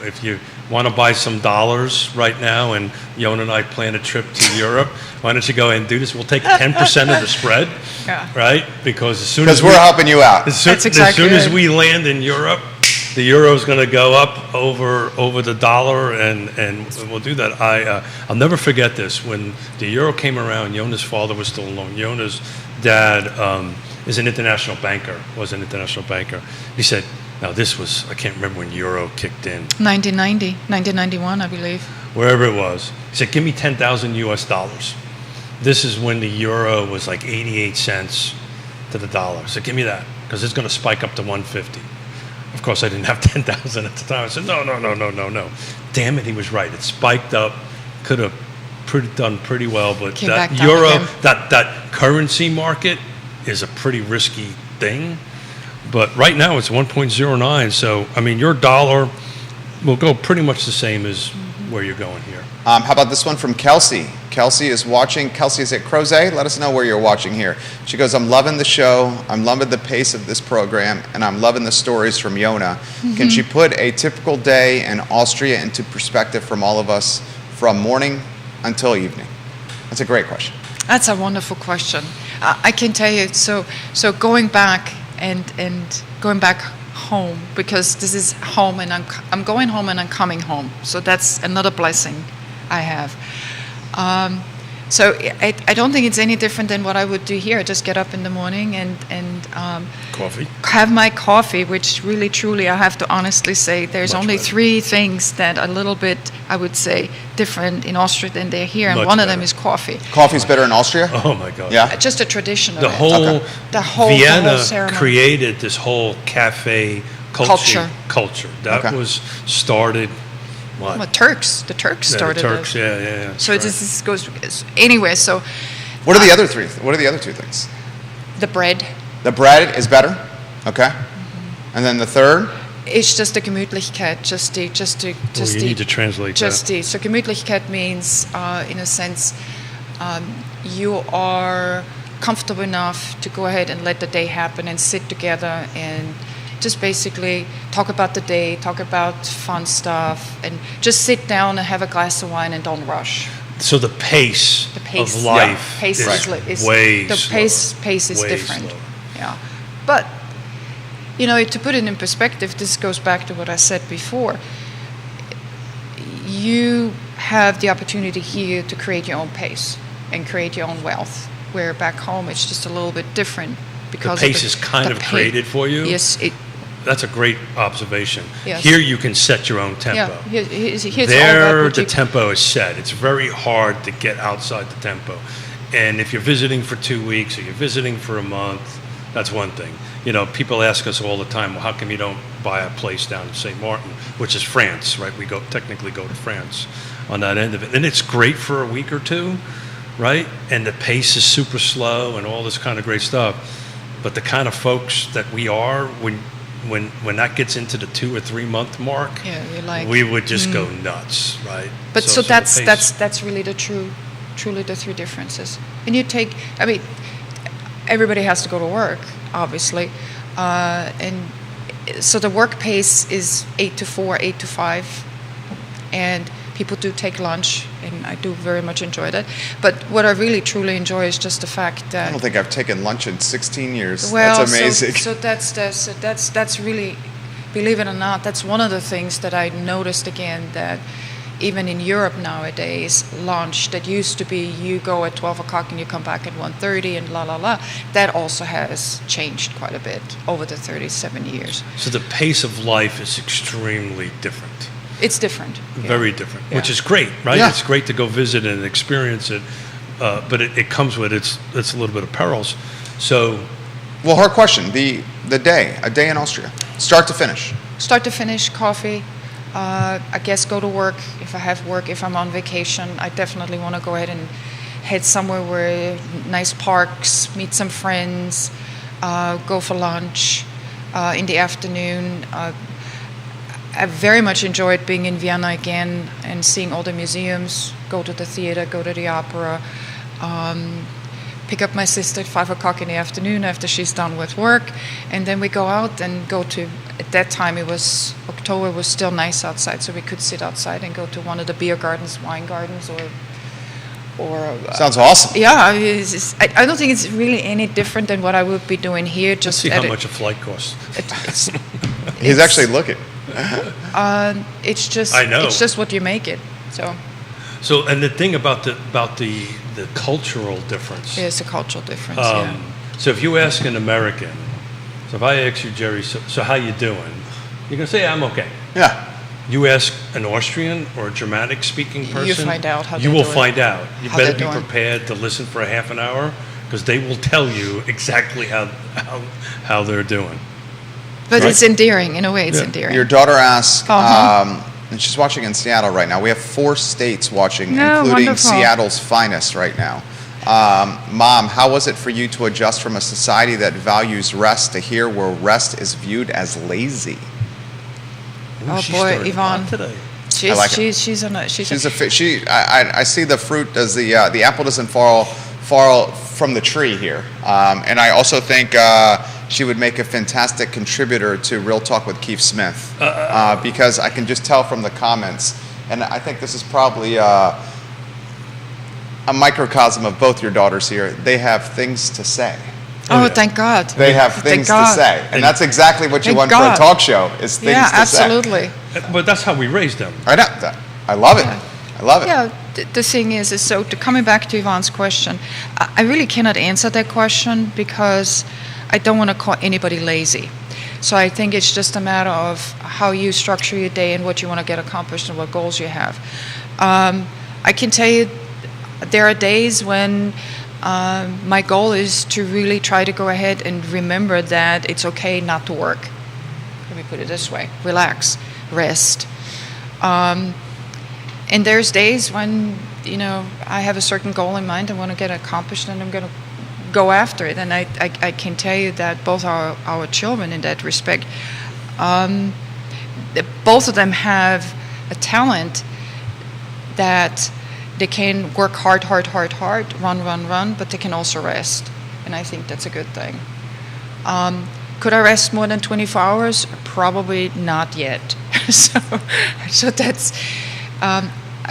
if you want to buy some dollars right now and Yona and I plan a trip to Europe, why don't you go ahead and do this? We'll take 10% of the spread, Yeah. right? Because as soon as Because we're helping you out. That's exactly as soon as right. we land in Europe, the euro is going to go up over the dollar, and we'll do that. I'll never forget this. When the euro came around, Yona's father was still alone. Yona's dad was an international banker. He said, now this was, I can't remember when euro kicked in, 1990, 1991, I believe. wherever it was. He said, give me 10,000 US dollars. This is when the euro was like 88 cents to the dollar. So give me that, because it's going to spike up to 150. Of course, I didn't have 10,000 at the time. I said, no. Damn it, he was right. It spiked up. Could have done pretty well, but Came that back down euro, again. that currency market is a pretty risky thing. But right now it's 1.09. So, I mean, your dollar will go pretty much the same as where you're going here. How about this one from Kelsey? Kelsey is watching. Kelsey is at Crozet. Let us know where you're watching here. She goes, I'm loving the show. I'm loving the pace of this program, and I'm loving the stories from Yona. Can she put a typical day in Austria into perspective from all of us from morning until evening? That's a great question. That's a wonderful question. I can tell you, so going back and going back home, because this is home, and I'm going home and I'm coming home. So that's another blessing I have. So I don't think it's any different than what I would do here. I just get up in the morning and Coffee. have my coffee, which really, truly, I have to honestly say, there's Much only better. 3 things that are a little bit, I would say, different in Austria than they're here, and Much one of them better. is coffee. Coffee's better in Austria? Oh, my God. Yeah? Just a tradition of The it. whole, Okay. The whole Vienna ceremony. created this whole cafe culture. That Okay. was started, what? Well, the Turks Yeah, started the Turks, it. yeah. So that's this goes anyway. So What are the other 3? What are the other 2 things? the bread, The bread is better? Okay. And then the third? it's just the Gemütlichkeit, Well, you need to translate that. So Gemütlichkeit means, in a sense, you are comfortable enough to go ahead and let the day happen and sit together and just basically talk about the day, talk about fun stuff, and just sit down and have a glass of wine and don't rush. So the pace, The pace, of life pace is is way the slower. pace is Way different. slower. Yeah, but to put it in perspective, this goes back to what I said before. You have the opportunity here to create your own pace and create your own wealth. Where back home it's just a little bit different because The pace is kind of created for you? Yes, That's a great observation. Yes. Here you can set your own tempo. yeah. Here's all about There, what the you- tempo is set. It's very hard to get outside the tempo. And if you're visiting for 2 weeks or you're visiting for a month, that's one thing. People ask us all the time, well, how come you don't buy a place down in St. Martin, which is France, right? We technically go to France on that end of it. And it's great for a week or 2, right? And the pace is super slow and all this kind of great stuff. But the kind of folks that we are, when that gets into the 2 or 3 month mark, Yeah, you're like, we would just go nuts, right? But so the that's pace- that's really truly the 3 differences. And you take, everybody has to go to work, obviously, and so the work pace is 8 to 4, 8 to 5, and people do take lunch, and I do very much enjoy that. But what I really truly enjoy is just the fact I that don't think I've taken lunch in 16 years. well, That's amazing. So that's really, believe it or not, that's one of the things that I noticed again, that even in Europe nowadays, lunch that used to be you go at 12 o'clock and you come back at 1:30 and la la la, that also has changed quite a bit over the 37 years. So the pace of life is extremely different. It's different. Yeah. Very different, which Yeah. is great, right? Yeah. It's great to go visit and experience it, but it comes with it's a little bit of perils. So Well, her question, the day, a day in Austria, start to finish. Start to finish, coffee. I guess go to work if I have work. If I'm on vacation, I definitely want to go ahead and head somewhere where nice parks, meet some friends, go for lunch in the afternoon. I very much enjoyed being in Vienna again and seeing all the museums, go to the theater, go to the opera, pick up my sister at 5 o'clock in the afternoon after she's done with work, and then we go out and go to, at that time it was, October was still nice outside, so we could sit outside and go to one of the beer gardens, wine gardens, or Sounds awesome. yeah, I don't think it's really any different than what I would be doing here. let's Just see at how much a flight costs. it's, He's actually looking. it's just I know. it's just what you make it. So So, and the thing about the cultural difference. there's a cultural difference. Yeah. So if you ask an American, so if I ask you, Jerry, so how you doing? You're gonna say I'm okay. Yeah. You ask an Austrian or a Germanic-speaking person, You find out how you they're will doing. find out. You How better they're be doing. prepared to listen for a half an hour because they will tell you exactly how they're doing. But Right. it's endearing in a way. It's Yeah. endearing. Your daughter asked, Uh-huh. and she's watching in Seattle right now. We have 4 states watching, No, including wonderful. Seattle's finest right now. Mom, how was it for you to adjust from a society that values rest to here where rest is viewed as lazy? Ooh, Oh, she boy, started Yvonne. hot today. She's like it. she's on a She's I see the fruit does the apple doesn't fall from the tree here, and I also think she would make a fantastic contributor to Real Talk with Keith Smith because I can just tell from the comments, and I think this is probably a microcosm of both your daughters here. They have things to say. Oh, yeah. thank God. They have Thank things to God. say, and that's exactly what you Thank want God. for a talk show is things Yeah, to absolutely. But that's how we raised them. say. I know. I love it. Yeah. I love it. Yeah, the thing is so coming back to Yvonne's question, I really cannot answer that question because I don't want to call anybody lazy. So I think it's just a matter of how you structure your day and what you want to get accomplished and what goals you have. I can tell you there are days when my goal is to really try to go ahead and remember that it's okay not to work. Let me put it this way: relax, rest. And there's days when I have a certain goal in mind I want to get accomplished, and I'm going to go after it. And I can tell you that both our children, in that respect, both of them have a talent that they can work hard, run, but they can also rest. And I think that's a good thing. Could I rest more than 24 hours? Probably not yet. so that's...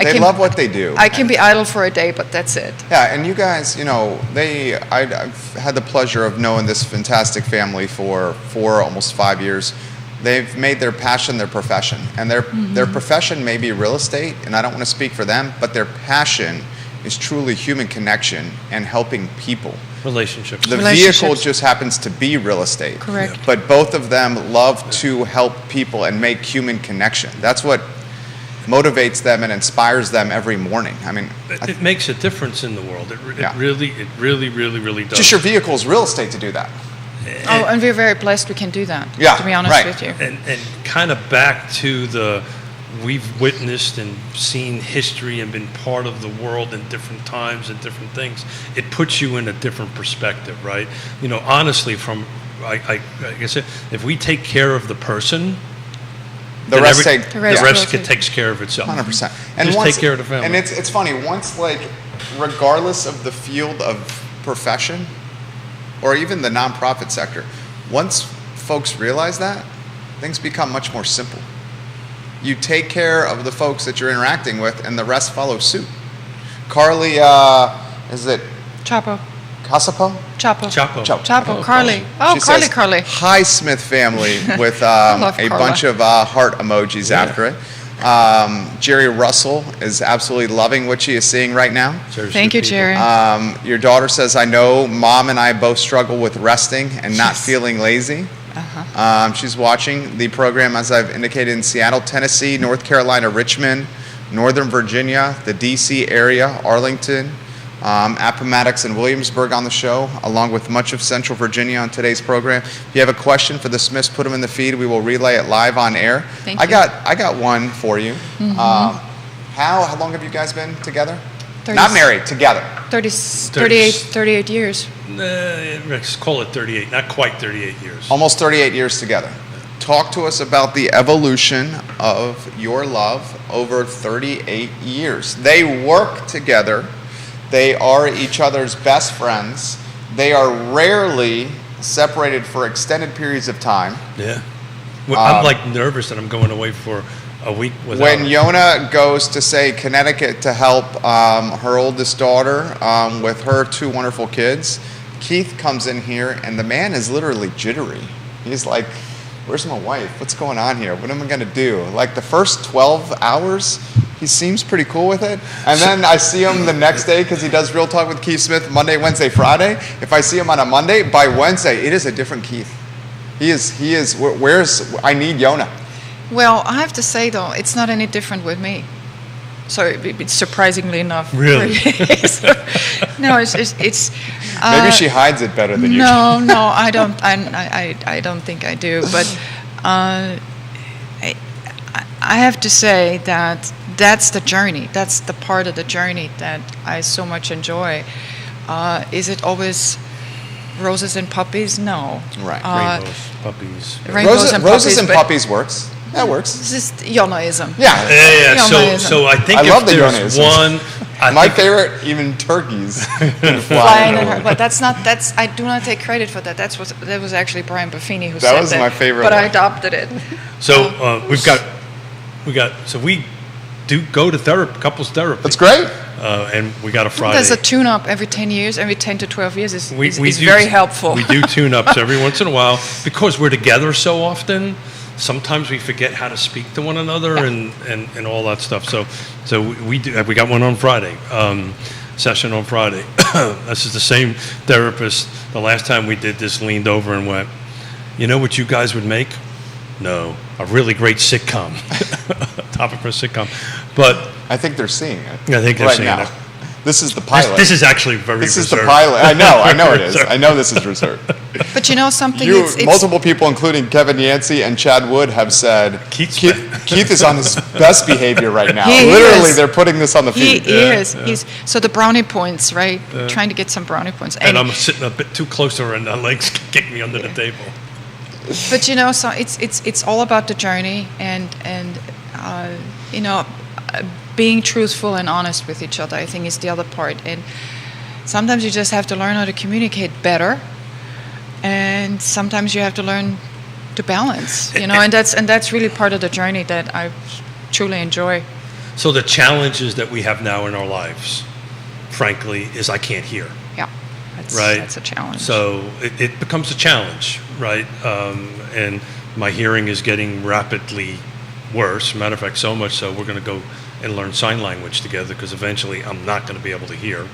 They love what they do. I can be idle for a day, but that's it. Yeah, and you guys, I've had the pleasure of knowing this fantastic family for almost 5 years. They've made their passion their profession, and their profession may be real estate, and I don't want to speak for them, but their passion is truly human connection and helping people. Relationships. The Relationships. vehicle just happens to be real estate. Correct. But both of them love to help people and make human connection. That's what motivates them and inspires them every morning. I mean, It makes a difference in the world. It Yeah. really does. just your vehicle is real estate to do that. Oh, and we're very blessed we can do that, Yeah, to be honest right. with you. And kind of back to we've witnessed and seen history and been part of the world in different times and different things. It puts you in a different perspective, right? Honestly, like I said, if we take care of the person, The then rest The rest will take- takes care of itself. 100%. Just take care of the family. And it's funny, once regardless of the field of profession, or even the nonprofit sector. Once folks realize that, things become much more simple. You take care of the folks that you're interacting with, and the rest follow suit. Carly, is it Chapo. Casapo? Chapo. Chapo. Chapo. Carly. Oh, She Carly, says, Carly. Hi, Smith family, with love a Carla. bunch of heart emojis after it. Jerry Russell is absolutely loving what she is seeing right now. Seriously, Thank you, people. Jerry. Your daughter says, I know Mom and I both struggle with resting and not Yes. feeling lazy. She's watching the program, as I've indicated, in Seattle, Tennessee, North Carolina, Richmond, Northern Virginia, the D.C. area, Arlington, Appomattox, and Williamsburg on the show, along with much of Central Virginia on today's program. If you have a question for the Smiths, put them in the feed. We will relay it live on air. Thank I you. got one for you. How long have you guys been together? 30 Not married, together. 38 years. Let's call it 38, not quite 38 years. Almost 38 years together. Talk to us about the evolution of your love over 38 years. They work together. They are each other's best friends. They are rarely separated for extended periods of time. Yeah. Well, I'm like nervous that I'm going away for a week without. When Yona goes to, say, Connecticut to help her oldest daughter with her two wonderful kids, Keith comes in here and the man is literally jittery. He's like, where's my wife? What's going on here? What am I going to do? Like the first 12 hours, he seems pretty cool with it. And then I see him the next day because he does Real Talk with Keith Smith Monday, Wednesday, Friday. If I see him on a Monday, by Wednesday, it is a different Keith. He is, I need Yona. Well, I have to say, though, it's not any different with me. So it's surprisingly enough. Really? No, it's Maybe she hides it better than you do. No, I don't. I don't think I do. But I have to say that that's the journey. That's the part of the journey that I so much enjoy. Is it always roses and puppies? No. Right. Rainbows, puppies. Roses and but puppies works. That works. This is Yonaism. Yeah. Yeah. Yonaism. So I think I love if the there's Yonaisms. one, My favorite, even turkeys can fly. Flying in her, but that's I do not take credit for that. That was actually Brian Buffini who said that. was my favorite But I one. adopted it. So we do go to therapy, couples therapy. That's great. And we got a Friday. There's a tune-up every 10 years, every 10 to 12 years is We do- very helpful. We do tune-ups every once in a while because we're together so often. Sometimes we forget how to speak to one another and all that stuff. So we do. We got one on Friday, session on Friday. This is the same therapist. The last time we did this, leaned over and went, "You know what you guys would make? No, a really great sitcom, topic for a sitcom." But I think they're seeing it. I think they're right seeing now. it. This is the pilot. This is actually very. This is the reserved. pilot. I know it is. I know this is reserved. But you know something? It's Multiple people, including Kevin Yancey and Chad Wood, have said Keith is on his best behavior right now. He Literally, is. they're putting this on the he feed. is. He's so the brownie points, right? Trying to get some brownie points. And I'm sitting a bit too close to her, and her legs kick me under the table. But you know, so it's all about the journey and you know, being truthful and honest with each other. I think is the other part. And sometimes you just have to learn how to communicate better, and sometimes you have to learn to balance. You know, and that's really part of the journey that I truly enjoy. So the challenges that we have now in our lives, frankly, is I can't hear. Yeah, Right. That's a challenge. So it becomes a challenge, right? And my hearing is getting rapidly worse. Matter of fact, so much so we're going to go and learn sign language together because eventually I'm not going to be able to hear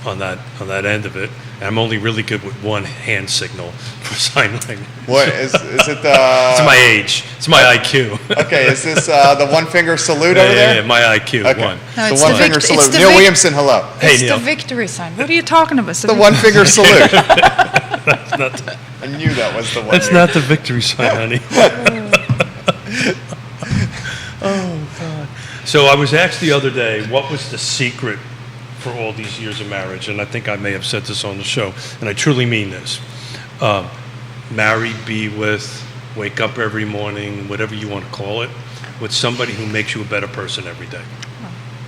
on that end of it. And I'm only really good with one hand signal for sign language. What is it? It's my age. It's my IQ. Okay, is this the one finger salute over there? Yeah, my IQ. Okay. One. No, the it's one the finger vict- salute. it's the Neil vict- Williamson, hello. Hey, it's Neil. the victory sign. What are you talking about? It's The one finger salute. That's not. I knew that was the one. That's not the victory sign, honey. Oh God. So I was asked the other day, what was the secret for all these years of marriage? And I think I may have said this on the show, and I truly mean this. Marry, be with, wake up every morning, whatever you want to call it, with somebody who makes you a better person every day.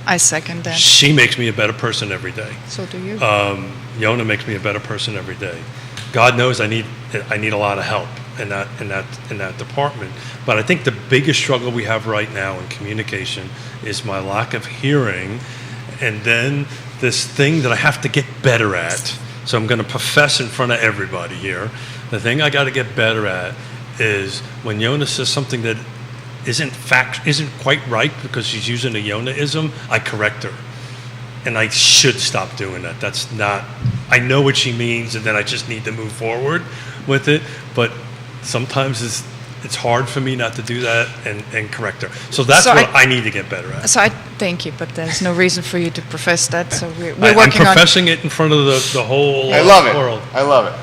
I second that. She makes me a better person every day. So do you. Yona makes me a better person every day. God knows I need a lot of help in that department. But I think the biggest struggle we have right now in communication is my lack of hearing, and then this thing that I have to get better at. So I'm going to profess in front of everybody here. The thing I got to get better at is when Yona says something that isn't quite right because she's using a Yona-ism, I correct her. And I should stop doing that. That's not, I know what she means, and then I just need to move forward with it. But sometimes it's hard for me not to do that and correct her. So that's what I need to get better at. So I thank you, but there's no reason for you to profess that. So we're I'm working on. professing it in front of the whole I love it. world. I love it.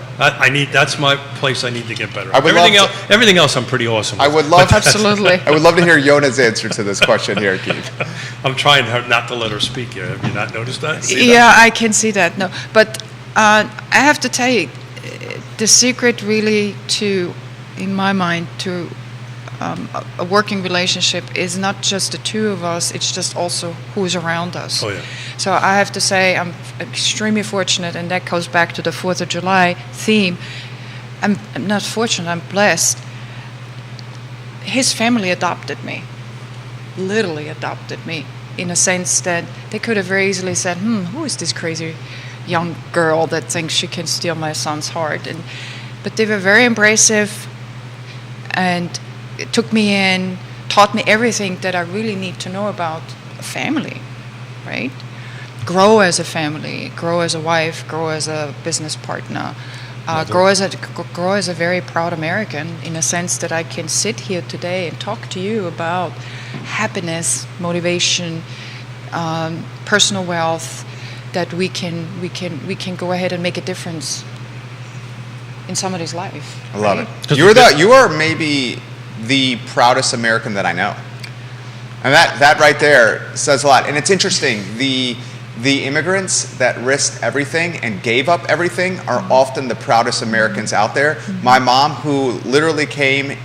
That's my place I need to get better at. I would love Everything else I'm pretty awesome with. I would love Absolutely. I would love to hear Yona's answer to this question here, Keith. I'm trying not to let her speak here. Have you not noticed that? Yeah, I can see that. No, but I have to tell you, the secret really in my mind, to a working relationship is not just the two of us, it's just also who's around us. Oh, yeah. So I have to say I'm extremely fortunate, and that goes back to the 4th of July theme. I'm not fortunate, I'm blessed. His family adopted me, literally adopted me, in a sense that they could have very easily said, who is this crazy young girl that thinks she can steal my son's heart? But they were very embracive, and it took me in, taught me everything that I really need to know about a family, right? Grow as a family, grow as a wife, grow as a business partner, grow as a very proud American, in a sense that I can sit here today and talk to you about happiness, motivation, personal wealth, that we can go ahead and make a difference in somebody's life. I love right? it. You are maybe the proudest American that I know. And that right there says a lot. And it's interesting, the immigrants that risked everything and gave up everything are often the proudest Americans out there. My mom, who literally came,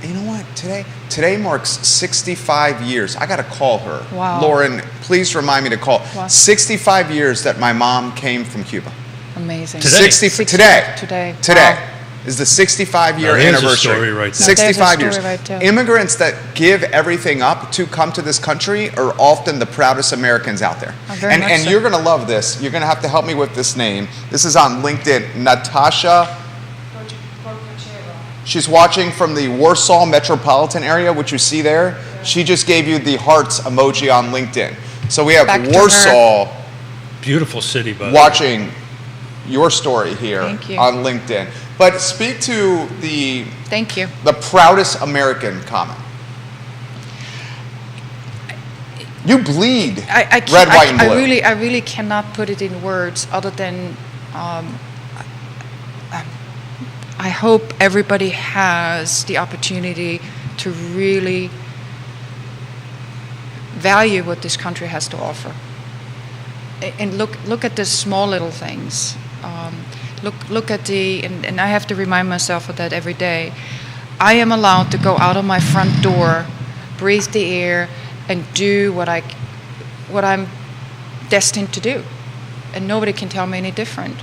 you know what, today marks 65 years. I got to call her. Wow. Lauren, please remind me to call. Wow. 65 years that my mom came from Cuba. Amazing. Today Wow. is the 65-year Now, there's a anniversary. story right there. 65 there's years. a story right there. Immigrants that give everything up to come to this country are often the proudest Americans out there. Oh, very much And so. you're going to love this. You're going to have to help me with this name. This is on LinkedIn. Natasha. She's watching from the Warsaw metropolitan area, which you see there. She just gave you the hearts emoji on LinkedIn. So we have Back to Warsaw Beautiful city, but watching your story here Thank you. on LinkedIn. But speak to the Thank you. proudest American comment. You bleed I can't, red, white, and blue. I really cannot put it in words other than I hope everybody has the opportunity to really value what this country has to offer. And look at the small little things. Look at and I have to remind myself of that every day. I am allowed to go out of my front door, breathe the air, and do what I'm destined to do. And nobody can tell me any different.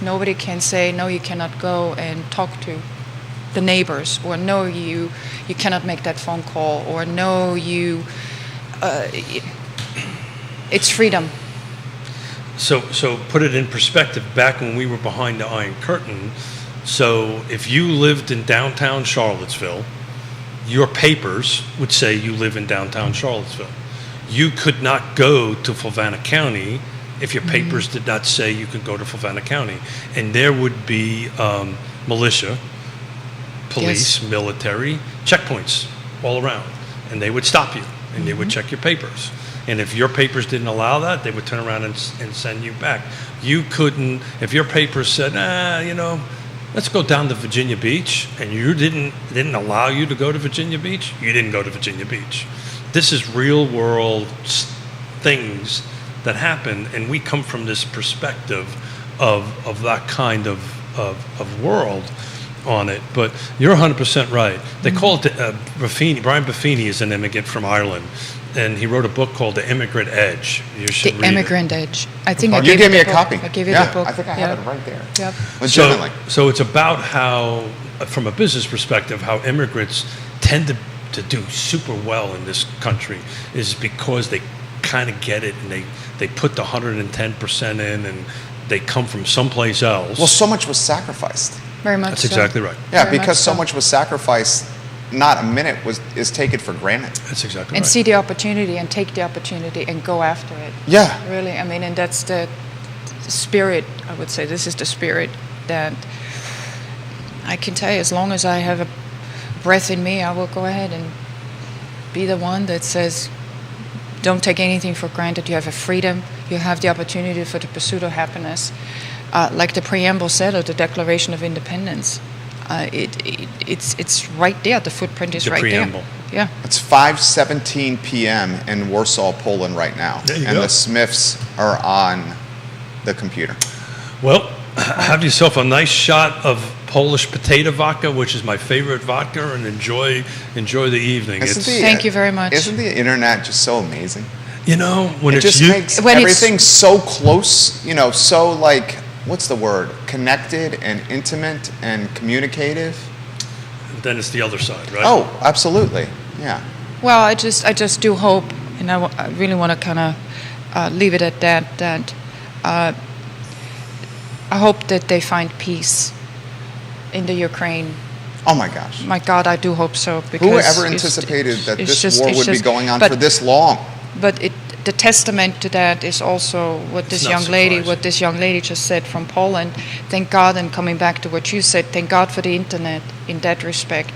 Nobody can say, no, you cannot go and talk to the neighbors, or no, you cannot make that phone call, or no, it's freedom. So put it in perspective, back when we were behind the Iron Curtain, so if you lived in downtown Charlottesville, your papers would say you live in downtown Charlottesville. You could not go to Fluvanna County if your papers did not say you could go to Fluvanna County. And there would be militia, police, Yes. military, checkpoints all around. And they would stop you, and they would check your papers. And if your papers didn't allow that, they would turn around and send you back. You couldn't, if your papers said, let's go down to Virginia Beach, and you didn't allow you to go to Virginia Beach, you didn't go to Virginia Beach. This is real world things that happen, and we come from this perspective of that kind of world on it. But you're 100% right. They call it Buffini. Brian Buffini is an immigrant from Ireland, and he wrote a book called The Immigrant Edge. You should The read Immigrant Edge. I think I You gave gave you me a the book. copy. I gave you Yeah, the book. I think I have it right there. Yep. Legitimately. So it's about how, from a business perspective, how immigrants tend to do super well in this country is because they kind of get it and they put the 110% in and they come from someplace else. Well, so much was sacrificed. Very much That's so. exactly right. Yeah, Very because much so so. much was sacrificed, not a minute is taken for granted. That's exactly And right. see the opportunity and take the opportunity and go after it. Yeah. Really, I mean, and that's the spirit, I would say. This is the spirit that I can tell you, as long as I have a breath in me, I will go ahead and be the one that says, don't take anything for granted. You have a freedom. You have the opportunity for the pursuit of happiness. Like the preamble said, of the Declaration of Independence, it's right there. The footprint is The right preamble. there. Yeah. It's 5:17 p.m. in Warsaw, Poland right now. There you and go. the Smiths are on the computer. Well, have yourself a nice shot of Polish potato vodka, which is my favorite vodka, and enjoy the evening. Thank you very much. Isn't the internet just so amazing? You know, when It it's just you, makes when it's- everything so close, so like, what's the word? Connected and intimate and communicative. then it's the other side, right? Oh, absolutely. Yeah. Well, I just do hope, and I really want to kind of leave it at that. That I hope that they find peace in the Ukraine. Oh my gosh. My God, I do hope so. Because Who ever it's- anticipated that it's this just- war it's would be just- going on but- for this long? But the testament to that is also what this not young lady just said from Poland. Thank God, and coming back to what you said, thank God for the internet in that respect,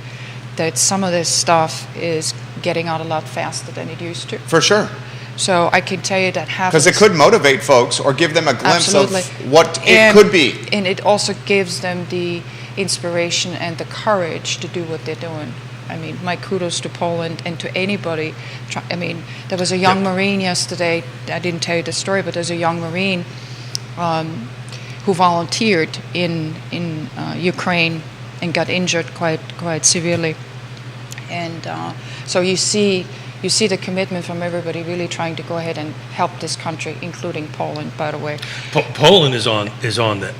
that some of this stuff is getting out a lot faster than it used to. For sure. So I can tell you that half Because it could motivate folks or give them a glimpse Absolutely. of what it could be. And it also gives them the inspiration and the courage to do what they're doing. I mean, my kudos to Poland and to anybody. I mean, there was a young Marine yesterday. I didn't tell you the story, but there's a young Marine who volunteered in Ukraine and got injured quite severely. And so you see the commitment from everybody really trying to go ahead and help this country, including Poland, by the way. Poland is on that.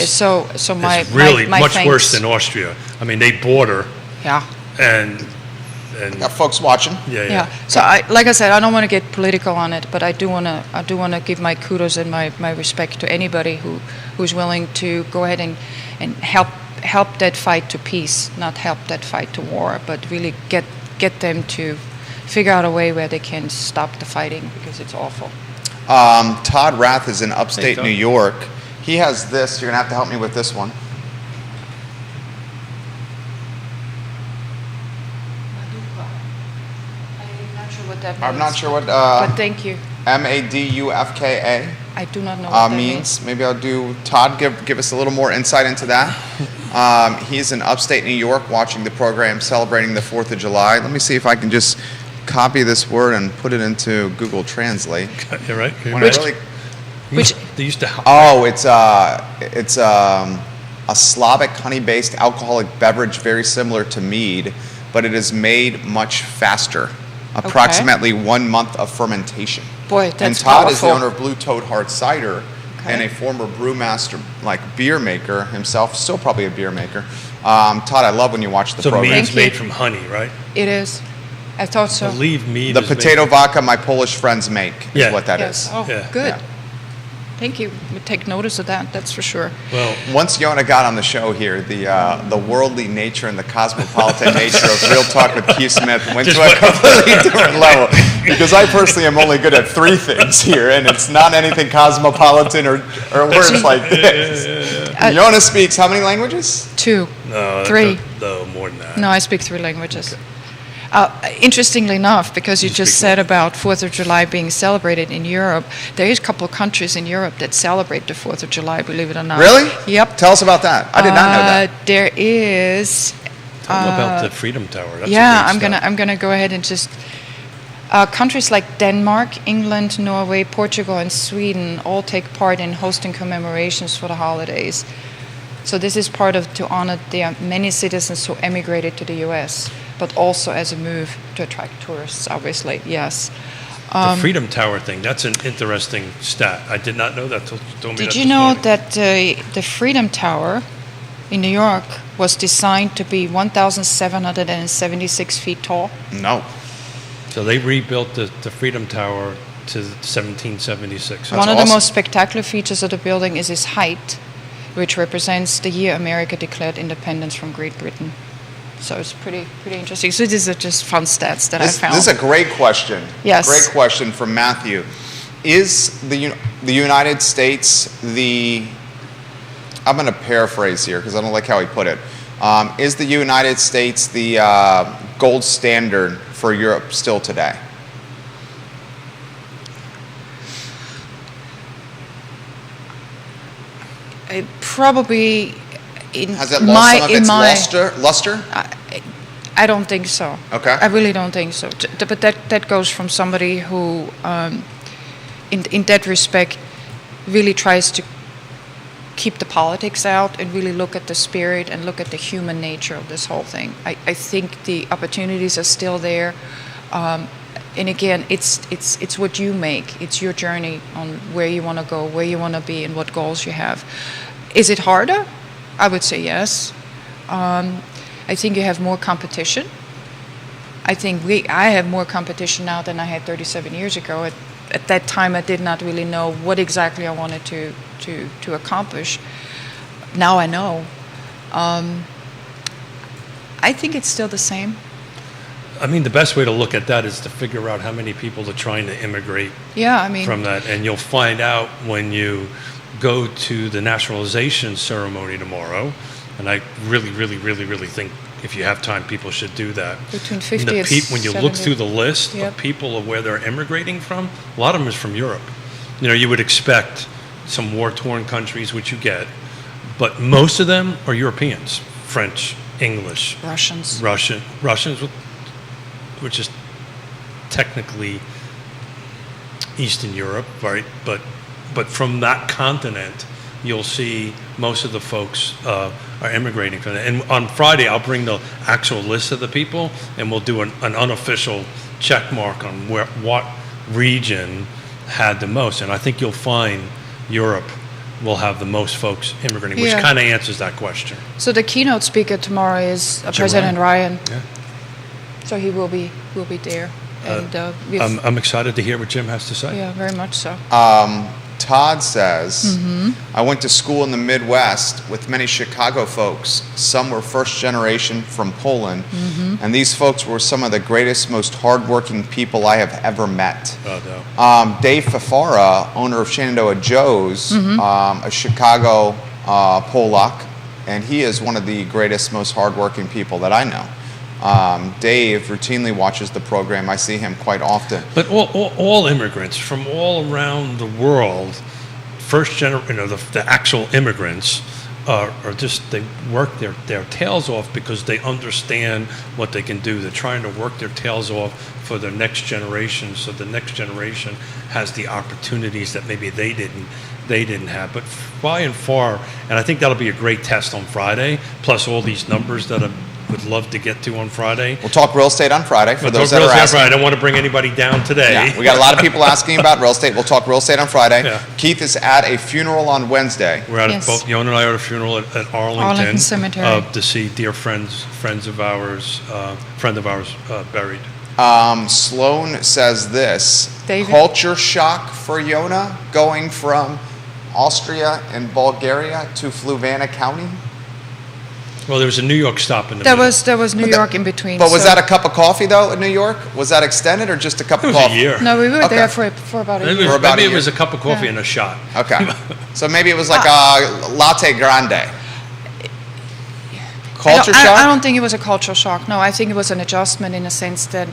So my It's really my much thanks. worse than Austria. I mean, they border Yeah. and Got folks watching. Yeah. So like I said, I don't want to get political on it, but I do want to give my kudos and my respect to anybody who's willing to go ahead and help that fight to peace, not help that fight to war, but really get them to figure out a way where they can stop the fighting, because it's awful. Todd Rath is in upstate Hey, Todd. New York. He has this. You're going to have to help me with this one. I'm not sure what that means. I'm not sure what But thank you. MADUFKA I do not know what that means. Maybe I'll do, Todd, give us a little more insight into that. He's in upstate New York watching the program celebrating the 4th of July. Let me see if I can just copy this word and put it into Google Translate. You're right. When I really- They used to. Oh, it's a Slavic honey-based alcoholic beverage, very similar to mead, but it is made much faster, approximately 1 month of fermentation. Boy, that's And Todd is the powerful. owner of Blue Toad Hard Cider and Okay. a former brewmaster, like beer maker himself, still probably a beer maker. Todd, I love when you watch the So program. mead's Thank you. made from honey, right? It is. I thought so. I believe mead The is made potato from- vodka my Polish friends make is Yeah. what that Yes. is. Oh, Yeah. good. Yeah. Thank you. We take notice of that. That's for sure. Well, Once Yona got on the show here, the worldly nature and the cosmopolitan nature of Real Talk with Keith Smith went to a completely different level. Because I personally am only good at 3 things here, and it's not anything cosmopolitan or words like this. Yona speaks how many languages? 2. no, 3. No, more than that. No, I speak 3 languages. Interestingly enough, because you just speak said about 4th of July being celebrated in Europe, there is a couple of countries in Europe that celebrate the 4th of July, believe it or not. Really? Yep. Tell us about that. I did not know that. There is. Tell them about the Freedom Tower. That's Yeah, the great I'm gonna go ahead and just. Countries like Denmark, England, Norway, Portugal, and Sweden all take part in hosting commemorations for the holidays. So this is part of to honor the many citizens who emigrated to the U.S. but also as a move to attract tourists, obviously, yes. The Freedom Tower thing, that's an interesting stat. I did not know that till you told me that Did you this know morning. that the Freedom Tower in New York was designed to be 1,776 feet tall? No. So they rebuilt the Freedom Tower to 1776. One of awesome. the most spectacular features of the building is its height, which represents the year America declared independence from Great Britain. So it's pretty interesting. So these are just fun stats that I found. This is a great question. Yes. Great question from Matthew. Is the United States I'm going to paraphrase here because I don't like how he put it. Is the United States the gold standard for Europe still today? Probably in Has it lost some of its my luster? I don't think so. Okay. I really don't think so. But that goes from somebody who, in that respect, really tries to keep the politics out and really look at the spirit and look at the human nature of this whole thing. I think the opportunities are still there. And again, it's what you make. It's your journey on where you want to go, where you want to be, and what goals you have. Is it harder? I would say yes. I think you have more competition. I think I have more competition now than I had 37 years ago. At that time, I did not really know what exactly I wanted to accomplish. Now I know. I think it's still the same. I mean, the best way to look at that is to figure out how many people are trying to immigrate Yeah, I mean, from that. And you'll find out when you go to the naturalization ceremony tomorrow. And I really, really, really, really think if you have time, people should do that. Between 50 and When you look 70. through the list Yep. of people of where they're immigrating from, a lot of them is from Europe. You know, you would expect some war-torn countries, which you get, but most of them are Europeans, French, English, Russians. Russians, which is technically Eastern Europe, right? But from that continent, you'll see most of the folks are immigrating from that. And on Friday, I'll bring the actual list of the people, and we'll do an unofficial check mark on what region had the most. And I think you'll find Europe will have the most folks immigrating, which Yeah. kind of answers that question. So the keynote speaker tomorrow is Jim President Ryan. Yeah. So he will be there, and I'm excited to hear what Jim has to say. yeah, very much so. Todd says, Mm-hmm. I went to school in the Midwest with many Chicago folks. Some were first generation from Poland, Mm-hmm. and these folks were some of the greatest, most hardworking people I have ever met. Oh, no. Dave Fafara, owner of Shenandoah Joe's, Mm-hmm. a Chicago Polak, and he is one of the greatest, most hardworking people that I know. Dave routinely watches the program. I see him quite often. But all immigrants from all around the world, the actual immigrants are just, they work their tails off because they understand what they can do. They're trying to work their tails off for the next generation, so the next generation has the opportunities that maybe they didn't have. But by and far, and I think that'll be a great test on Friday, plus all these numbers that I would love to get to on Friday. We'll talk real estate on Friday for We'll those talk that real are estate on asking. Friday. I don't want to bring anybody down today. Yeah, we got a lot of people asking about real estate. We'll talk real estate on Friday. Yeah. Keith is at a funeral on Wednesday. We're at Yes. both Yona and I are at a funeral at Arlington, Arlington Cemetery. To see dear friend of ours buried. Sloan says this, David? culture shock for Yona going from Austria and Bulgaria to Fluvanna County? Well, there was a New York stop in the There middle. was New York in between. But was so- that a cup of coffee, though, in New York? Was that extended or just a cup It of was coffee? a year. No, we were Okay. there for about a Maybe, year. For about a maybe it year. was a cup of coffee Yeah. and a shot. Okay. So maybe it was like a latte grande. Culture shock? I don't think it was a cultural shock. No, I think it was an adjustment in a sense that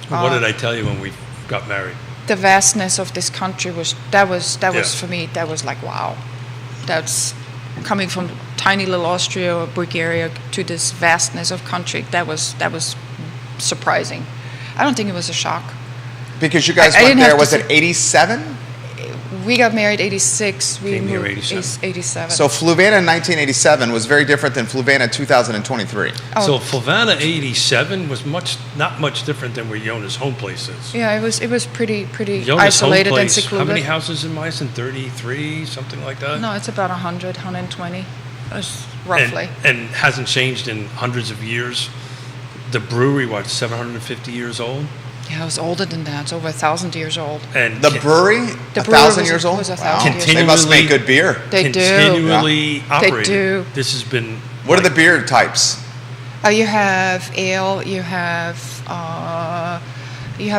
What did I tell you when we got married? the vastness of this country was Yeah. for me, that was like, wow. That's coming from tiny little Austria or Bulgaria to this vastness of country. That was surprising. I don't think it was a shock. Because you guys I went didn't there, have to was say- it 87? We got married 86. We Came here moved 87. 87. So Fluvanna in 1987 was very different than Fluvanna 2023. Oh, So Fluvanna 87 was not much different than where Yona's home place is. yeah, it was pretty Yona's isolated home and place, secluded. how many houses in Meissen? 33, something like that? No, it's about 100, 120, roughly. And hasn't changed in hundreds of years. The brewery, what, 750 years old? Yeah, it was older than that. It's over 1,000 years old. And The brewery, The 1,000 brewery years old? was Wow. 1,000 years They old. must make good beer. They do. continually operating. do. This has been. What are like, the beer types? You have ale. You have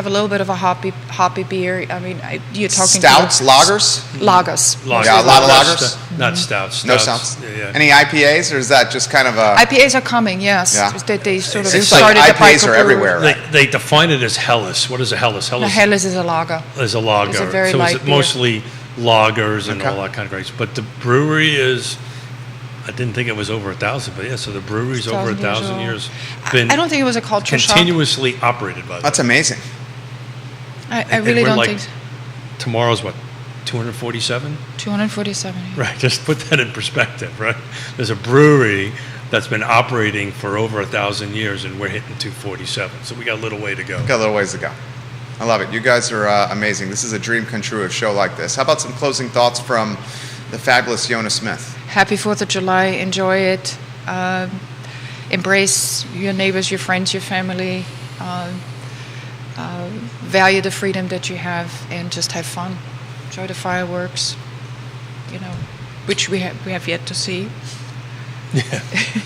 a little bit of a hoppy beer. I mean, you're talking Stouts, lagers? lagers. Lagers. Yeah, a lot of Not lagers. Not stouts. No stouts? Yeah. Any IPAs, or is that just kind of a... IPAs are coming. Yes, Yeah. they sort of Seems like started the IPAs are microbrewery. everywhere. They define it as Helles. What is a Helles? No, Helles Helles is a lager. is a lager. It's a very so light it's beer. mostly lagers and Okay. all that kind of great. But the brewery is, I didn't think it was over 1,000, but yeah, so the brewery's over 1,000 years 1,000 old. years. Been I don't think it was a cultural shock. continuously operated by them. That's amazing. I And really we're don't like- think so. Tomorrow's what, 247? 247. Yeah. Right, just put that in perspective, right? There's a brewery that's been operating for over 1,000 years, and we're hitting 247. So we got a little way to go. Got a little ways to go. I love it. You guys are amazing. This is a dream come true, a show like this. How about some closing thoughts from the fabulous Yona Smith? Happy 4th of July. Enjoy it. Embrace your neighbors, your friends, your family. Value the freedom that you have, and just have fun. Enjoy the fireworks. Which we have yet to see.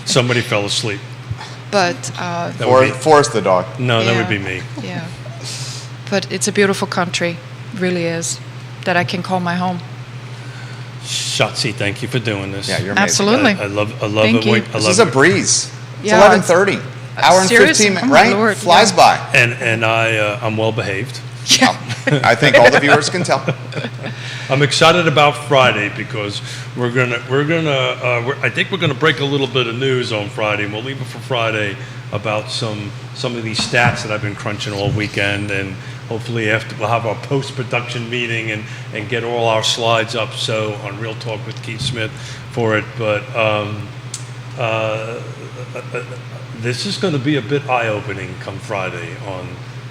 Somebody fell asleep. But That would be- Forrest the dog. No, that Yeah. would be me. yeah. But it's a beautiful country. Really is. That I can call my home. Shotzi, thank you for doing this. Yeah, you're amazing. Absolutely. I love Thank it. you. I This love is a it. breeze. It's Yeah, 11:30. Hour and serious? 15 Oh minutes, my right? Lord, Flies yeah. by. And I'm well behaved. Yeah. I think all the viewers can tell. I'm excited about Friday because I think we're gonna break a little bit of news on Friday, and we'll leave it for Friday about some of these stats that I've been crunching all weekend, and hopefully after we'll have our post-production meeting and get all our slides up so on Real Talk with Keith Smith for it. But this is going to be a bit eye-opening come Friday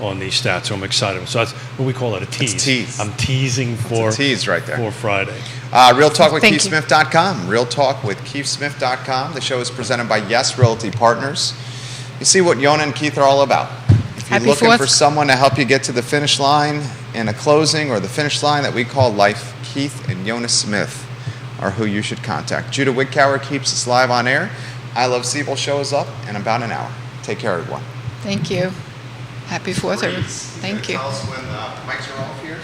on these stats, so I'm excited. So that's what we call it, a tease. It's a tease. I'm teasing for a tease right there. for Friday. Thank you. RealTalkWithKeithSmith.com. RealTalkWithKeithSmith.com. The show is presented by Yes Realty Partners. You see what Yona and Keith are all about. If you're Happy looking 4th. for someone to help you get to the finish line in a closing, or the finish line that we call life, Keith and Yona Smith are who you should contact. Judah Wickower keeps us live on air. I Love Siebel show is up in about an hour. Take care, everyone. Thank you. Happy 4th. Thank you. Tell us when the mics are off here.